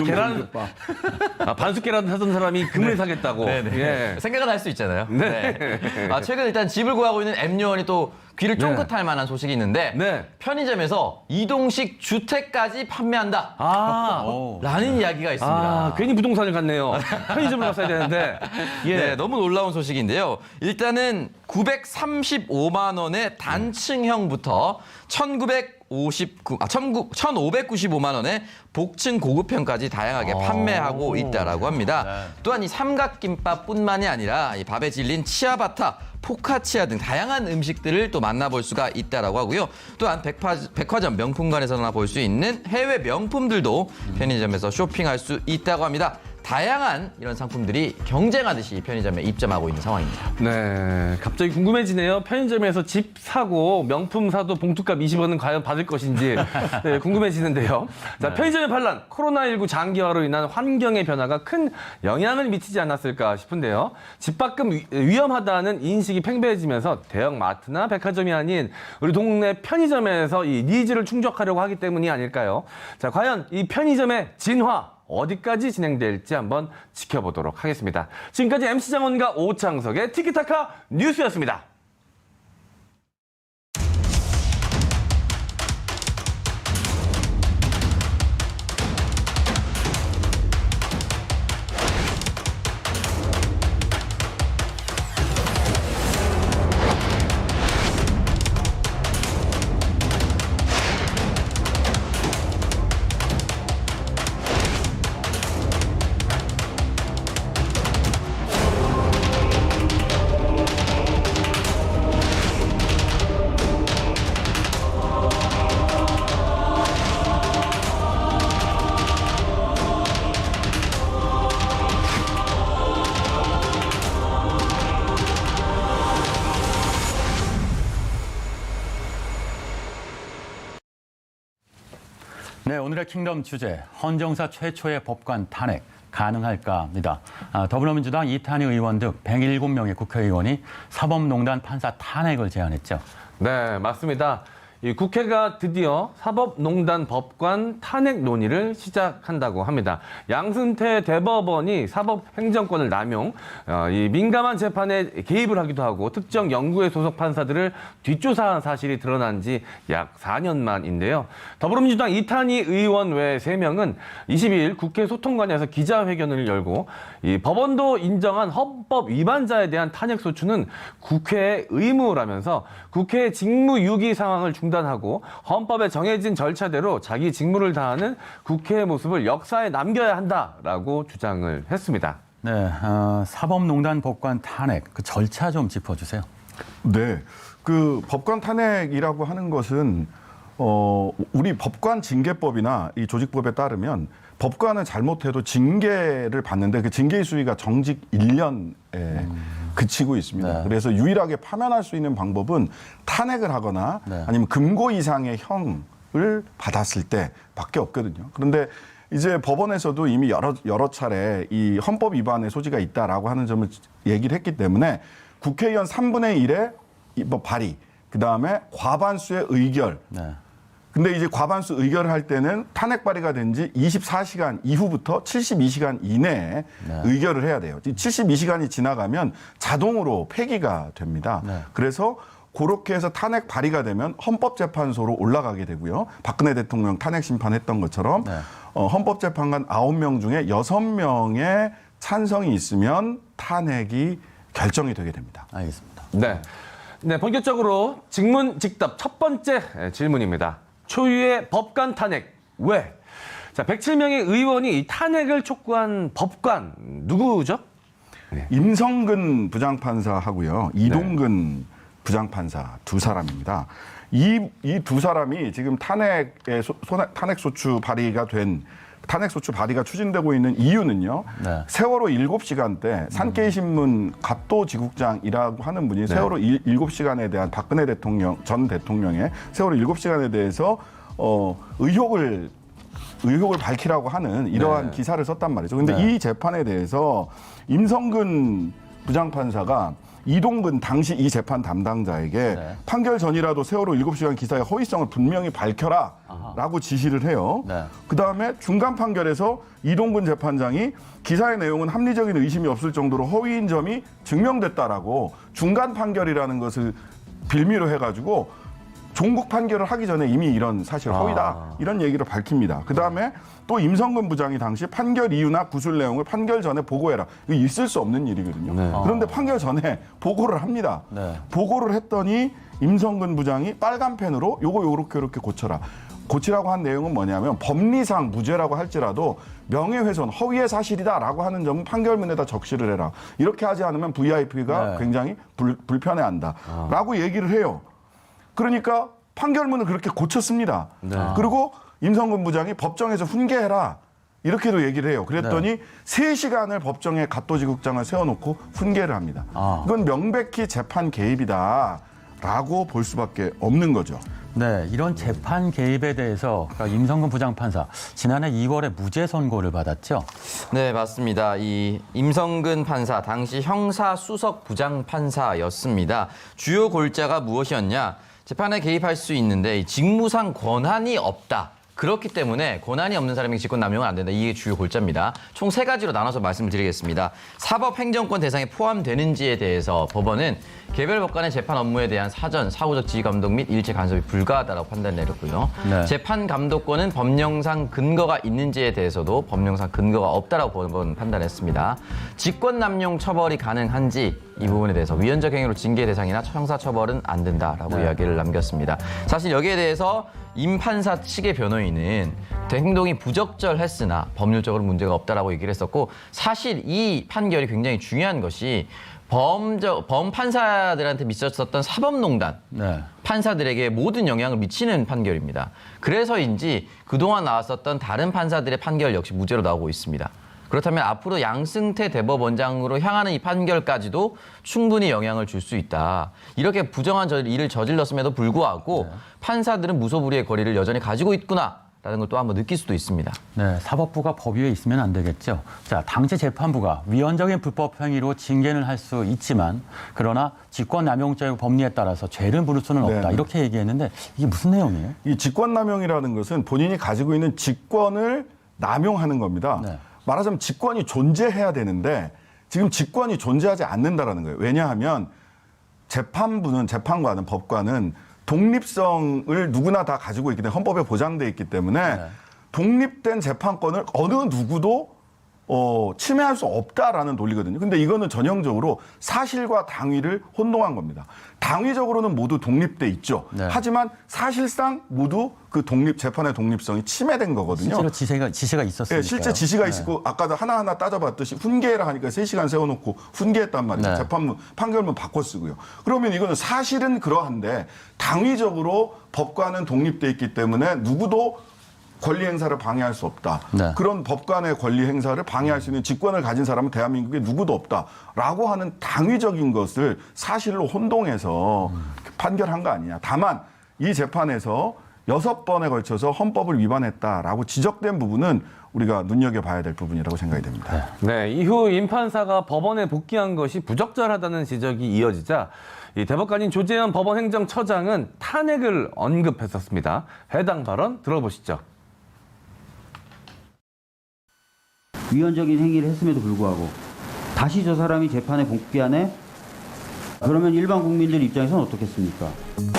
계란, 반숙 계란 사던 사람이 금을 사겠다고. 예. 생각은 할 수 있잖아요. 네. 최근 일단 집을 구하고 있는 M요원이 또 귀를 쫑긋할 만한 소식이 있는데 네. 편의점에서 이동식 주택까지 판매한다. 라는 이야기가 있습니다. 괜히 부동산을 갔네요. 편의점을 갔어야 되는데. 예. 네, 너무 놀라운 소식인데요. 일단은 935만 원의 단층형부터 1,595만 원의 복층 고급형까지 다양하게 판매하고 있다라고 합니다. 또한 이 삼각김밥뿐만이 아니라 이 밥에 질린 치아바타, 포카치아 등 다양한 음식들을 또 만나볼 수가 있다라고 하고요. 또한 백화점 명품관에서나 볼 수 있는 해외 명품들도 편의점에서 쇼핑할 수 있다고 합니다. 다양한 이런 상품들이 경쟁하듯이 편의점에 입점하고 있는 상황입니다. 네, 갑자기 궁금해지네요. 편의점에서 집 사고 명품 사도 봉투값 20원은 과연 받을 것인지 네, 궁금해지는데요. 자, 편의점의 반란, 코로나19 장기화로 인한 환경의 변화가 큰 영향을 미치지 않았을까 싶은데요. 집 밖은 위험하다는 인식이 팽배해지면서 대형 마트나 백화점이 아닌 우리 동네 편의점에서 이 니즈를 충족하려고 하기 때문이 아닐까요? 자, 과연 이 편의점의 진화 어디까지 진행될지 한번 지켜보도록 하겠습니다. 지금까지 MC 장원과 오창석의 티키타카 뉴스였습니다. 네, 오늘의 킹덤 주제, 헌정사 최초의 법관 탄핵 가능할까입니다. 더불어민주당 이탄희 의원 등 107명의 국회의원이 사법농단 판사 탄핵을 제안했죠. 네, 맞습니다. 이 국회가 드디어 사법농단 법관 탄핵 논의를 시작한다고 합니다. 양승태 대법원이 사법행정권을 남용, 이 민감한 재판에 개입을 하기도 하고 특정 연구에 소속 판사들을 뒷조사한 사실이 드러난 지 약 4년 만인데요. 더불어민주당 이탄희 의원 외 3명은 22일 국회 소통관에서 기자회견을 열고 이 법원도 인정한 헌법 위반자에 대한 탄핵 소추는 국회의 의무라면서 국회의 직무유기 상황을 중단하고 헌법에 정해진 절차대로 자기 직무를 다하는 국회의 모습을 역사에 남겨야 한다라고 주장을 했습니다. 네, 사법농단 법관 탄핵 그 절차 좀 짚어주세요. 네, 그 법관 탄핵이라고 하는 것은 우리 법관 징계법이나 이 조직법에 따르면 법관은 잘못해도 징계를 받는데 그 징계의 수위가 정직 1년에 그치고 있습니다. 네. 그래서 유일하게 파면할 수 있는 방법은 탄핵을 하거나 네. 아니면 금고 이상의 형을 받았을 때밖에 없거든요. 그런데 이제 법원에서도 이미 여러 차례 이 헌법 위반의 소지가 있다라고 하는 점을 얘기를 했기 때문에 국회의원 3분의 1의 뭐 발의, 그다음에 과반수의 의결. 네. 근데 이제 과반수 의결을 할 때는 탄핵 발의가 된 지 24시간 이후부터 72시간 이내에 네. 의결을 해야 돼요. 72시간이 지나가면 자동으로 폐기가 됩니다. 네. 그래서 그렇게 해서 탄핵 발의가 되면 헌법재판소로 올라가게 되고요. 박근혜 대통령 탄핵 심판했던 것처럼 네. 헌법재판관 9명 중에 6명의 찬성이 있으면 탄핵이 결정이 되게 됩니다. 알겠습니다. 네. 네, 본격적으로 직문직답 첫 번째 질문입니다. 초유의 법관 탄핵 왜? 자, 107명의 의원이 이 탄핵을 촉구한 법관 누구죠? 임성근 부장판사하고요. 이동근 부장판사 두 사람입니다. 이 두 사람이 지금 탄핵 소추 발의가 추진되고 있는 이유는요. 네. 세월호 7시간 산케이 신문 갑도지국장이라고 하는 분이 세월호 7시간에 대한 박근혜 전 대통령의 세월호 7시간에 대해서 의혹을 밝히라고 하는 이러한 네. 기사를 썼단 말이죠. 근데 네. 이 재판에 대해서 임성근 부장판사가 이동근 당시 이 재판 담당자에게 네. 판결 전이라도 세월호 7시간 기사의 허위성을 분명히 밝혀라 라고 지시를 해요. 네. 그다음에 중간 판결에서 이동근 재판장이 기사의 내용은 합리적인 의심이 없을 정도로 허위인 점이 증명됐다라고 중간 판결이라는 것을 빌미로 해가지고 종국 판결을 하기 전에 이미 이런 사실 허위다 이런 얘기를 밝힙니다. 그다음에 또 임성근 부장이 당시 판결 이유나 구술 내용을 판결 전에 보고해라. 이거 있을 수 없는 일이거든요. 네. 그런데 판결 전에 보고를 합니다. 네. 보고를 했더니 임성근 부장이 빨간 펜으로 요렇게 고쳐라. 고치라고 한 내용은 뭐냐면 법리상 무죄라고 할지라도 명예훼손, 허위의 사실이다라고 하는 점은 판결문에다 적시를 해라. 이렇게 하지 않으면 VIP가 네. 굉장히 불편해한다라고 얘기를 해요. 그러니까 판결문을 그렇게 고쳤습니다. 네. 그리고 임성근 부장이 법정에서 훈계해라. 이렇게도 얘기를 해요. 그랬더니 3시간을 법정에 갑도지국장을 세워놓고 훈계를 합니다. 이건 명백히 재판 개입이다라고 볼 수밖에 없는 거죠. 네, 이런 재판 개입에 대해서 임성근 부장판사 지난해 2월에 무죄 선고를 받았죠. 네, 맞습니다. 이 임성근 판사 당시 형사 수석 부장판사였습니다. 주요 골자가 무엇이었냐? 재판에 개입할 수 있는데 직무상 권한이 없다. 그렇기 때문에 권한이 없는 사람이 직권 남용은 안 된다. 이게 주요 골자입니다. 총 3가지로 나눠서 말씀을 드리겠습니다. 사법행정권 대상에 포함되는지에 대해서 법원은 개별 법관의 재판 업무에 대한 사전, 사후적 지휘 감독 및 일체 간섭이 불가하다라고 판단 내렸고요. 네. 재판 감독권은 법령상 근거가 있는지에 대해서도 법령상 근거가 없다라고 법원 판단했습니다. 직권 남용 처벌이 가능한지 이 부분에 대해서 위헌적 행위로 징계 대상이나 형사 처벌은 안 된다라고 이야기를 남겼습니다. 사실 여기에 대해서 임 판사 측의 변호인은 행동이 부적절했으나 법률적으로 문제가 없다라고 얘기를 했었고 사실 이 판결이 굉장히 중요한 것이 범 판사들한테 미쳤었던 사법농단 네. 판사들에게 모든 영향을 미치는 판결입니다. 그래서인지 그동안 나왔었던 다른 판사들의 판결 역시 무죄로 나오고 있습니다. 그렇다면 앞으로 양승태 대법원장으로 향하는 이 판결까지도 충분히 영향을 줄 수 있다. 이렇게 부정한 일을 저질렀음에도 불구하고 판사들은 무소불위의 권리를 여전히 가지고 있구나. 걸 또 한번 느낄 수도 있습니다. 네, 사법부가 법 위에 있으면 안 되겠죠. 자, 당시 재판부가 위헌적인 불법 행위로 징계는 할 수 있지만 그러나 직권남용죄의 법리에 따라서 죄를 물을 수는 없다. 네. 이렇게 얘기했는데 이게 무슨 내용이에요? 이 직권남용이라는 것은 본인이 가지고 있는 직권을 남용하는 겁니다. 네. 말하자면 직권이 존재해야 되는데 지금 직권이 존재하지 않는다라는 거예요. 왜냐하면 재판부는 재판관은 법관은 독립성을 누구나 다 가지고 있기 때문에 헌법에 보장돼 있기 때문에 독립된 재판권을 어느 누구도 침해할 수 없다라는 논리거든요. 근데 이거는 전형적으로 사실과 당위를 혼동한 겁니다. 당위적으로는 모두 독립돼 있죠. 네. 하지만 사실상 모두 그 재판의 독립성이 침해된 거거든요. 실제로 지시가 있었으니까요. 네, 실제 지시가 있고 아까도 하나하나 따져봤듯이 훈계해라 하니까 3시간 세워놓고 훈계했단 말이죠. 네. 재판문 판결문 바꿔 쓰고요. 그러면 이거는 사실은 그러한데 당위적으로 법관은 독립돼 있기 때문에 누구도 권리 행사를 방해할 수 없다. 네. 그런 법관의 권리 행사를 방해할 수 있는 직권을 가진 사람은 대한민국에 누구도 없다라고 하는 당위적인 것을 사실로 혼동해서 판결한 거 아니냐. 다만 이 재판에서 6번에 걸쳐서 헌법을 위반했다라고 지적된 부분은 우리가 눈여겨봐야 될 부분이라고 생각이 됩니다. 네, 이후 임 판사가 법원에 복귀한 것이 부적절하다는 지적이 이어지자 이 대법관인 조재현 법원행정처장은 탄핵을 언급했었습니다. 해당 발언 들어보시죠. 위헌적인 행위를 했음에도 불구하고 다시 저 사람이 재판에 복귀하네? 그러면 일반 국민들 입장에서는 어떻겠습니까?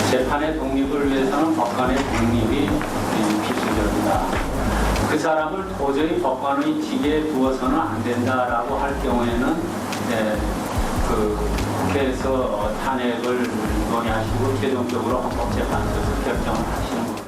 재판의 독립을 위해서는 법관의 독립이 필수적이다. 그 사람을 도저히 법관의 직에 두어서는 안 된다라고 할 경우에는 국회에서 탄핵을 논의하시고 최종적으로 헌법재판소에서 결정을 하시는 겁니다.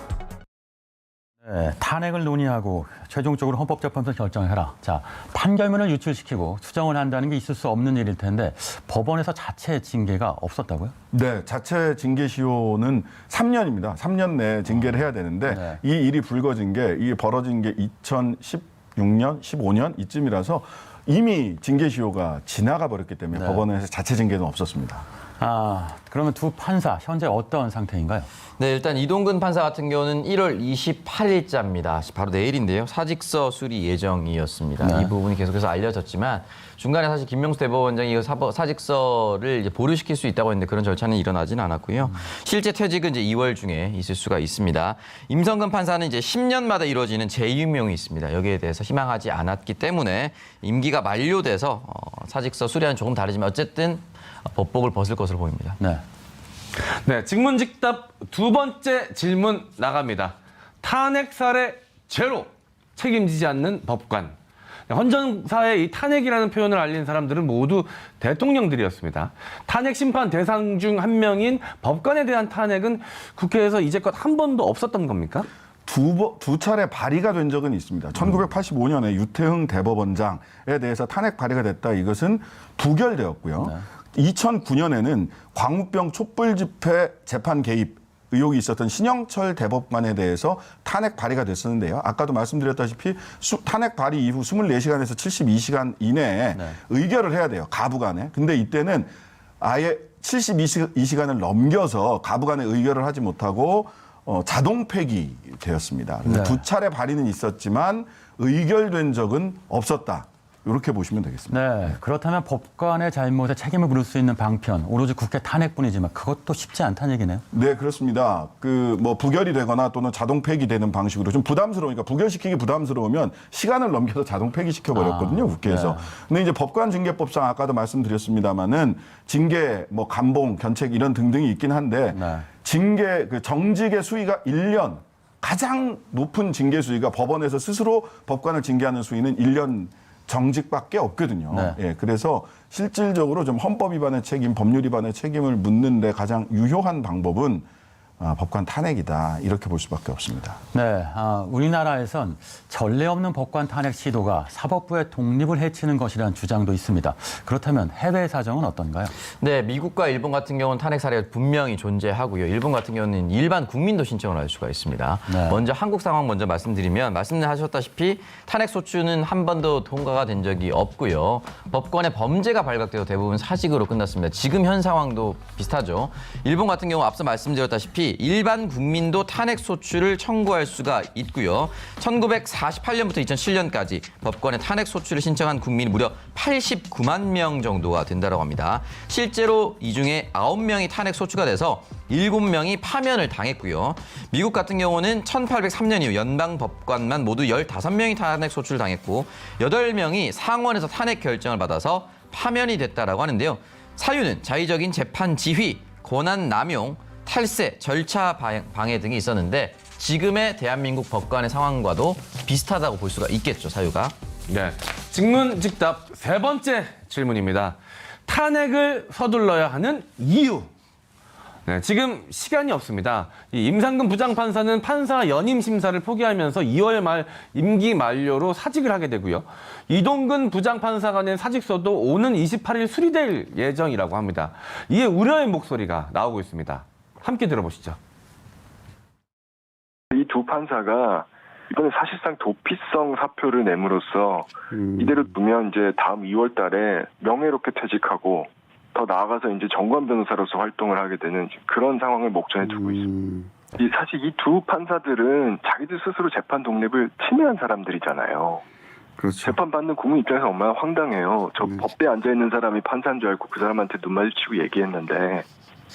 네, 탄핵을 논의하고 최종적으로 헌법재판소 결정해라. 자, 판결문을 유출시키고 수정을 한다는 게 있을 수 없는 일일 텐데 법원에서 자체 징계가 없었다고요? 네, 자체 징계 시효는 3년입니다. 3년 내에 징계를 해야 되는데 네. 이 일이 불거진 게 이게 벌어진 게 2016년, 15년 이쯤이라서 이미 징계 시효가 지나가 버렸기 때문에 네. 법원에서 자체 징계는 없었습니다. 아, 그러면 두 판사 현재 어떤 상태인가요? 네, 일단 이동근 판사 같은 경우는 1월 28일자입니다. 바로 내일인데요. 사직서 수리 예정이었습니다. 네. 이 부분이 계속해서 알려졌지만 중간에 사실 김명수 대법원장이 이 사직서를 이제 보류시킬 수 있다고 했는데 그런 절차는 일어나지는 않았고요. 실제 퇴직은 이제 2월 중에 있을 수가 있습니다. 임성근 판사는 이제 10년마다 이루어지는 재임용이 있습니다. 여기에 대해서 희망하지 않았기 때문에 임기가 만료돼서 사직서 수리와는 조금 다르지만 어쨌든 법복을 벗을 것으로 보입니다. 네. 네, 직문직답 두 번째 질문 나갑니다. 탄핵 사례 제로 책임지지 않는 법관. 헌정사의 이 탄핵이라는 표현을 알린 사람들은 모두 대통령들이었습니다. 탄핵 심판 대상 중 한 명인 법관에 대한 탄핵은 국회에서 이제껏 한 번도 없었던 겁니까? 두 차례 발의가 된 적은 있습니다. 1985년에 유태흥 대법원장에 대해서 탄핵 발의가 됐다. 이것은 부결되었고요. 2009년에는 광우병 촛불 집회 재판 개입 의혹이 있었던 신영철 대법관에 대해서 탄핵 발의가 됐었는데요. 아까도 말씀드렸다시피 탄핵 발의 이후 24시간에서 72시간 이내에 의결을 해야 돼요. 가부간에. 근데 이때는 아예 72시간을 넘겨서 가부간에 의결을 하지 못하고 자동 폐기되었습니다. 네. 두 차례 발의는 있었지만 의결된 적은 없었다. 이렇게 보시면 되겠습니다. 네, 그렇다면 법관의 잘못에 책임을 물을 수 있는 방편, 오로지 국회 탄핵뿐이지만 그것도 쉽지 않다는 얘기네요. 네, 그렇습니다. 부결이 되거나 또는 자동 폐기되는 방식으로 좀 부담스러우니까 부결시키기 부담스러우면 시간을 넘겨서 자동 폐기시켜 버렸거든요, 국회에서. 네. 근데 이제 법관징계법상 아까도 말씀드렸습니다마는 징계, 감봉, 견책 이런 등등이 있긴 한데 네. 정직의 수위가 1년, 가장 높은 징계 수위가 법원에서 스스로 법관을 징계하는 수위는 1년 정직밖에 없거든요. 네. 예, 그래서 실질적으로 좀 헌법 위반의 책임, 법률 위반의 책임을 묻는데 가장 유효한 방법은 법관 탄핵이다. 이렇게 볼 수밖에 없습니다. 네, 우리나라에선 전례 없는 법관 탄핵 시도가 사법부의 독립을 해치는 것이라는 주장도 있습니다. 그렇다면 해외 사정은 어떤가요? 네, 미국과 일본 같은 경우는 탄핵 사례가 분명히 존재하고요. 일본 같은 경우는 일반 국민도 신청을 할 수가 있습니다. 네. 먼저 한국 상황 먼저 말씀드리면 말씀하셨다시피 탄핵 소추는 한 번도 통과가 된 적이 없고요. 법관의 범죄가 발각되어 대부분 사직으로 끝났습니다. 지금 현 상황도 비슷하죠. 일본 같은 경우 앞서 말씀드렸다시피 마찬가지 일반 국민도 탄핵 소추를 청구할 수가 있고요. 1948년부터 2007년까지 법관에 탄핵 소추를 신청한 국민이 무려 89만 명 정도가 된다고 합니다. 실제로 이 중에 9명이 탄핵 소추가 돼서 7명이 파면을 당했고요. 미국 같은 경우는 1803년 이후 연방 법관만 모두 15명이 탄핵 소추를 당했고 8명이 상원에서 탄핵 결정을 받아서 파면이 됐다라고 하는데요. 사유는 자의적인 재판 지휘, 권한 남용, 탈세, 절차 방해 등이 있었는데 지금의 대한민국 법관의 상황과도 비슷하다고 볼 수가 있겠죠, 사유가. 네. 직문직답 세 번째 질문입니다. 탄핵을 서둘러야 하는 이유. 네, 지금 시간이 없습니다. 이 임상근 부장판사는 판사 연임 심사를 포기하면서 2월 말 임기 만료로 사직을 하게 되고요. 이동근 부장판사가 낸 사직서도 오는 28일 수리될 예정이라고 합니다. 이에 우려의 목소리가 나오고 있습니다. 함께 들어보시죠. 이 두 판사가 이번에 사실상 도피성 사표를 내므로써 이대로 두면 이제 다음 2월 달에 명예롭게 퇴직하고 더 나아가서 이제 정관 변호사로서 활동을 하게 되는 그런 상황을 목전에 두고 있습니다. 사실 이 두 판사들은 자기들 스스로 재판 독립을 침해한 사람들이잖아요. 그렇죠. 재판받는 국민 입장에서 얼마나 황당해요. 저 법대에 앉아있는 사람이 판사인 줄 알고 그 사람한테 눈 마주치고 얘기했는데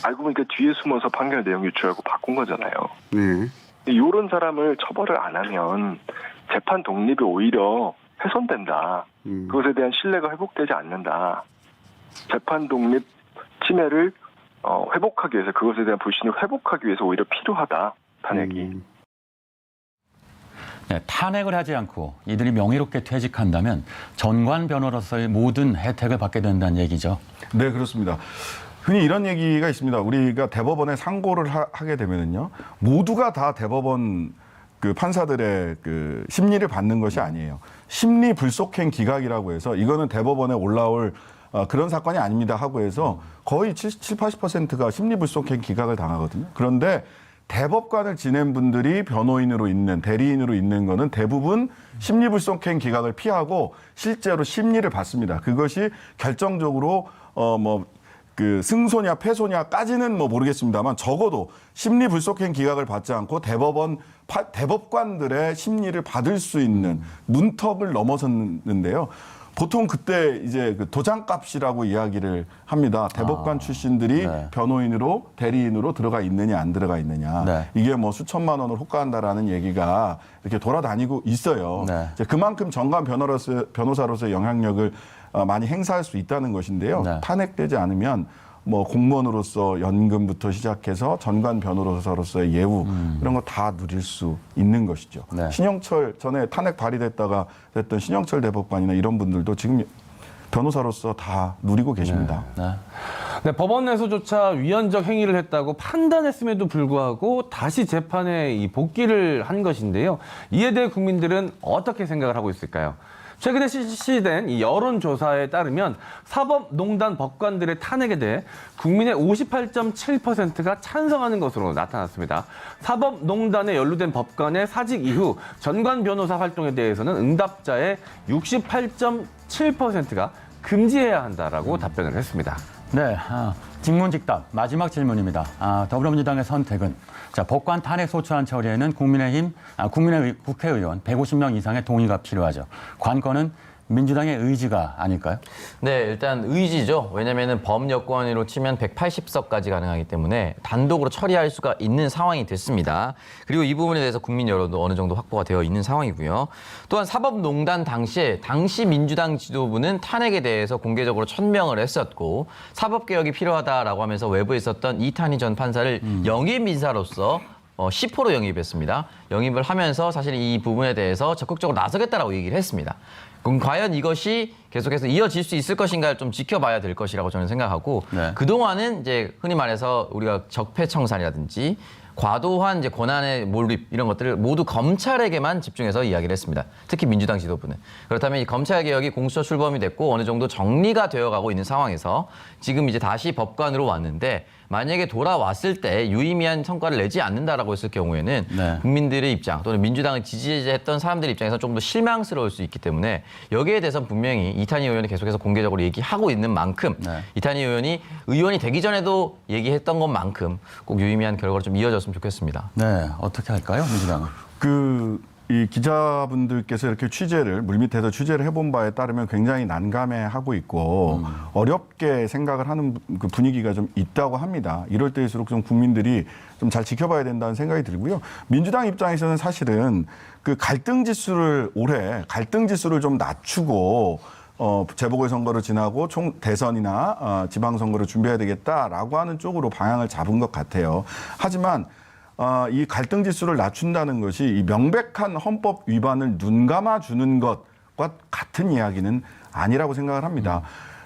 알고 보니까 뒤에 숨어서 판결 내용 유출하고 바꾼 거잖아요. 네. 이런 사람을 처벌을 안 하면 재판 독립이 오히려 훼손된다. 그것에 대한 신뢰가 회복되지 않는다. 재판 독립 침해를 회복하기 위해서 그것에 대한 불신을 회복하기 위해서 오히려 필요하다. 탄핵이. 네, 탄핵을 하지 않고 이들이 명예롭게 퇴직한다면 전관 변호로서의 모든 혜택을 받게 된다는 얘기죠. 네, 그렇습니다. 흔히 이런 얘기가 있습니다. 우리가 대법원에 상고를 하게 되면은요, 모두가 다 대법원 그 판사들의 그 심리를 받는 것이 아니에요. 심리 불속행 기각이라고 해서 이거는 대법원에 올라올 그런 사건이 아닙니다 하고 해서 거의 70, 80%가 심리 불속행 기각을 당하거든요. 그런데 대법관을 지낸 분들이 변호인으로 있는, 대리인으로 있는 거는 대부분 심리 불속행 기각을 피하고 실제로 심리를 받습니다. 그것이 결정적으로 그 승소냐 패소냐까지는 모르겠습니다만 적어도 심리 불속행 기각을 받지 않고 대법관들의 심리를 받을 수 있는 문턱을 넘어섰는데요. 보통 그때 이제 그 도장값이라고 이야기를 합니다. 대법관 출신들이 네. 변호인으로 대리인으로 들어가 있느냐 안 들어가 있느냐. 네. 이게 수천만 원을 호가한다라는 얘기가 이렇게 돌아다니고 있어요. 네. 이제 그만큼 정관 변호사로서의 영향력을 많이 행사할 수 있다는 것인데요. 네. 탄핵되지 않으면 공무원으로서 연금부터 시작해서 전관 변호사로서의 예우 이런 거 다 누릴 수 있는 것이죠. 네. 신영철 전에 탄핵 발의됐다가 됐던 신영철 대법관이나 이런 분들도 지금 변호사로서 다 누리고 계십니다. 네. 네, 법원에서조차 위헌적 행위를 했다고 판단했음에도 불구하고 다시 재판에 복귀를 한 것인데요. 이에 대해 국민들은 어떻게 생각을 하고 있을까요? 최근에 실시된 이 여론조사에 따르면 사법농단 법관들의 탄핵에 대해 국민의 58.7%가 찬성하는 것으로 나타났습니다. 사법농단에 연루된 법관의 사직 이후 전관 변호사 활동에 대해서는 응답자의 68.7%가 금지해야 한다라고 답변을 했습니다. 네, 직문직답 마지막 질문입니다. 더불어민주당의 선택은 법관 탄핵 소추안 처리에는 국민의 국회의원 150명 이상의 동의가 필요하죠. 관건은 민주당의 의지가 아닐까요? 네, 일단 의지죠. 왜냐하면 범여권으로 치면 180석까지 가능하기 때문에 단독으로 처리할 수가 있는 상황이 됐습니다. 그리고 이 부분에 대해서 국민 여론도 어느 정도 확보가 되어 있는 상황이고요. 또한 사법농단 당시 민주당 지도부는 탄핵에 대해서 공개적으로 천명을 했었고 사법개혁이 필요하다라고 하면서 외부에 있었던 이탄희 전 판사를 영입 인사로서 10% 영입했습니다. 영입을 하면서 사실 이 부분에 대해서 적극적으로 나서겠다라고 얘기를 했습니다. 그럼 과연 이것이 계속해서 이어질 수 있을 것인가를 좀 지켜봐야 될 것이라고 저는 생각하고 네. 그동안은 이제 흔히 말해서 우리가 적폐청산이라든지 과도한 이제 권한의 몰입 이런 것들을 모두 검찰에게만 집중해서 이야기를 했습니다. 특히 민주당 지도부는. 그렇다면 이 검찰 개혁이 공수처 출범이 됐고 어느 정도 정리가 되어가고 있는 상황에서 지금 이제 다시 법관으로 왔는데 만약에 돌아왔을 때 유의미한 성과를 내지 않는다라고 했을 경우에는 네. 국민들의 입장 또는 민주당을 지지했던 사람들의 입장에서 좀 더 실망스러울 수 있기 때문에 여기에 대해서 분명히 이탄희 의원이 계속해서 공개적으로 얘기하고 있는 만큼 네. 이탄희 의원이 의원이 되기 전에도 얘기했던 것만큼 꼭 유의미한 결과로 좀 이어졌으면 좋겠습니다. 네, 어떻게 할까요, 민주당은? 이 기자분들께서 이렇게 물밑에서 취재를 해본 바에 따르면 굉장히 난감해하고 있고 어렵게 생각을 하는 그 분위기가 좀 있다고 합니다. 이럴 때일수록 좀 국민들이 좀 잘 지켜봐야 된다는 생각이 들고요. 민주당 입장에서는 사실은 그 갈등 지수를 좀 낮추고 재보궐선거를 지나고 총 대선이나 지방선거를 준비해야 되겠다라고 하는 쪽으로 방향을 잡은 것 같아요. 하지만 이 갈등 지수를 낮춘다는 것이 이 명백한 헌법 위반을 눈감아 주는 것과 같은 이야기는 아니라고 생각을 합니다.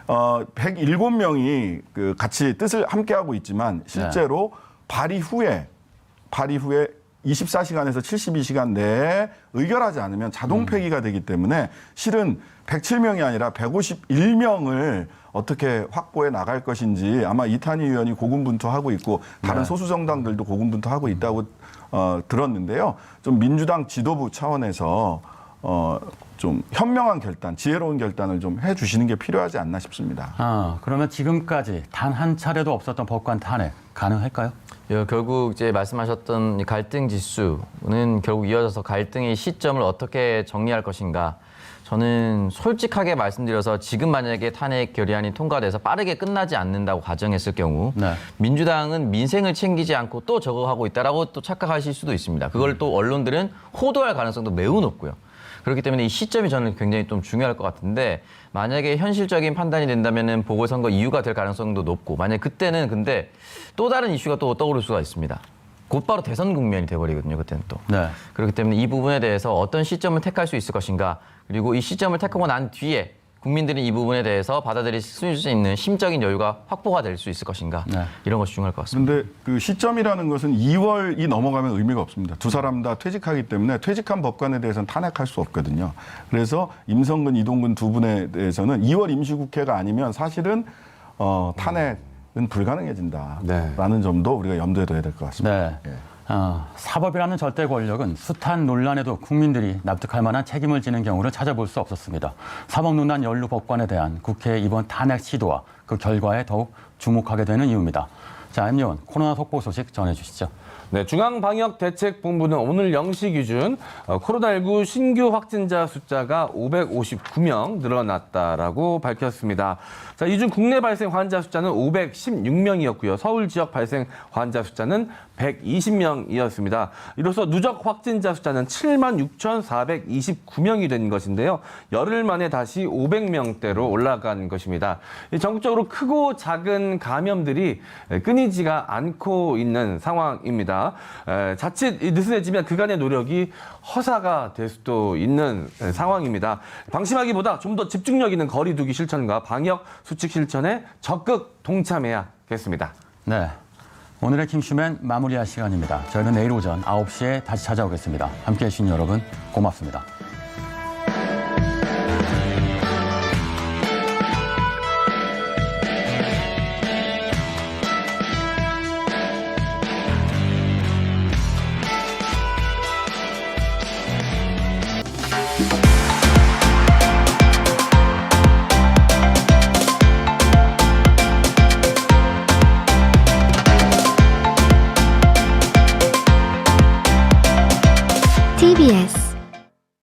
107명이 그 같이 뜻을 함께하고 있지만 실제로 발의 후에 24시간에서 72시간 내에 의결하지 않으면 자동 폐기가 되기 때문에 실은 107명이 아니라 151명을 어떻게 확보해 나갈 것인지 아마 이탄희 의원이 고군분투하고 있고 다른 소수 정당들도 고군분투하고 있다고 들었는데요. 좀 민주당 지도부 차원에서 좀 현명한 결단, 지혜로운 결단을 좀 해주시는 게 필요하지 않나 싶습니다. 그러면 지금까지 단 한 차례도 없었던 법관 탄핵 가능할까요? 결국 이제 말씀하셨던 이 갈등 지수는 결국 이어져서 갈등의 시점을 어떻게 정리할 것인가. 저는 솔직하게 말씀드려서 지금 만약에 탄핵 결의안이 통과돼서 빠르게 끝나지 않는다고 가정했을 경우 네. 민주당은 민생을 챙기지 않고 또 저거 하고 있다라고 또 착각하실 수도 있습니다. 그걸 또 언론들은 호도할 가능성도 매우 높고요. 그렇기 때문에 이 시점이 저는 굉장히 좀 중요할 것 같은데 만약에 현실적인 판단이 된다면은 보궐선거 이유가 될 가능성도 높고 만약 그때는 근데 또 다른 이슈가 또 떠오를 수가 있습니다. 곧바로 대선 국면이 돼버리거든요. 그때는 또. 네. 그렇기 때문에 이 부분에 대해서 어떤 시점을 택할 수 있을 것인가 그리고 이 시점을 택하고 난 뒤에 국민들이 이 부분에 대해서 받아들일 수 있는 심적인 여유가 확보가 될 수 있을 것인가 네. 이런 것이 중요할 것 같습니다. 그런데 그 시점이라는 것은 2월이 넘어가면 의미가 없습니다. 두 사람 다 퇴직하기 때문에 퇴직한 법관에 대해서는 탄핵할 수 없거든요. 그래서 임성근, 이동근 두 분에 대해서는 2월 임시국회가 아니면 사실은 탄핵은 불가능해진다라는 점도 우리가 염두에 둬야 될 것 같습니다. 네. 사법이라는 절대 권력은 숱한 논란에도 국민들이 납득할 만한 책임을 지는 경우를 찾아볼 수 없었습니다. 사법논란 연루 법관에 대한 국회의 이번 탄핵 시도와 그 결과에 더욱 주목하게 되는 이유입니다. 자, 임 의원, 코로나 속보 소식 전해주시죠. 네, 중앙방역대책본부는 오늘 0시 기준 코로나19 신규 확진자 숫자가 559명 늘어났다라고 밝혔습니다. 자, 이 중 국내 발생 환자 숫자는 516명이었고요. 서울 지역 발생 환자 숫자는 120명이었습니다. 이로써 누적 확진자 숫자는 76,429명이 된 것인데요. 열흘 만에 다시 500명대로 올라간 것입니다. 전국적으로 크고 작은 감염들이 끊이지가 않고 있는 상황입니다. 자칫 느슨해지면 그간의 노력이 허사가 될 수도 있는 상황입니다. 방심하기보다 좀 더 집중력 있는 거리 두기 실천과 방역 수칙 실천에 적극 동참해야겠습니다. 네. 오늘의 킹슈맨 마무리할 시간입니다. 저희는 내일 오전 9시에 다시 찾아오겠습니다. 함께해 주신 여러분 고맙습니다. TBS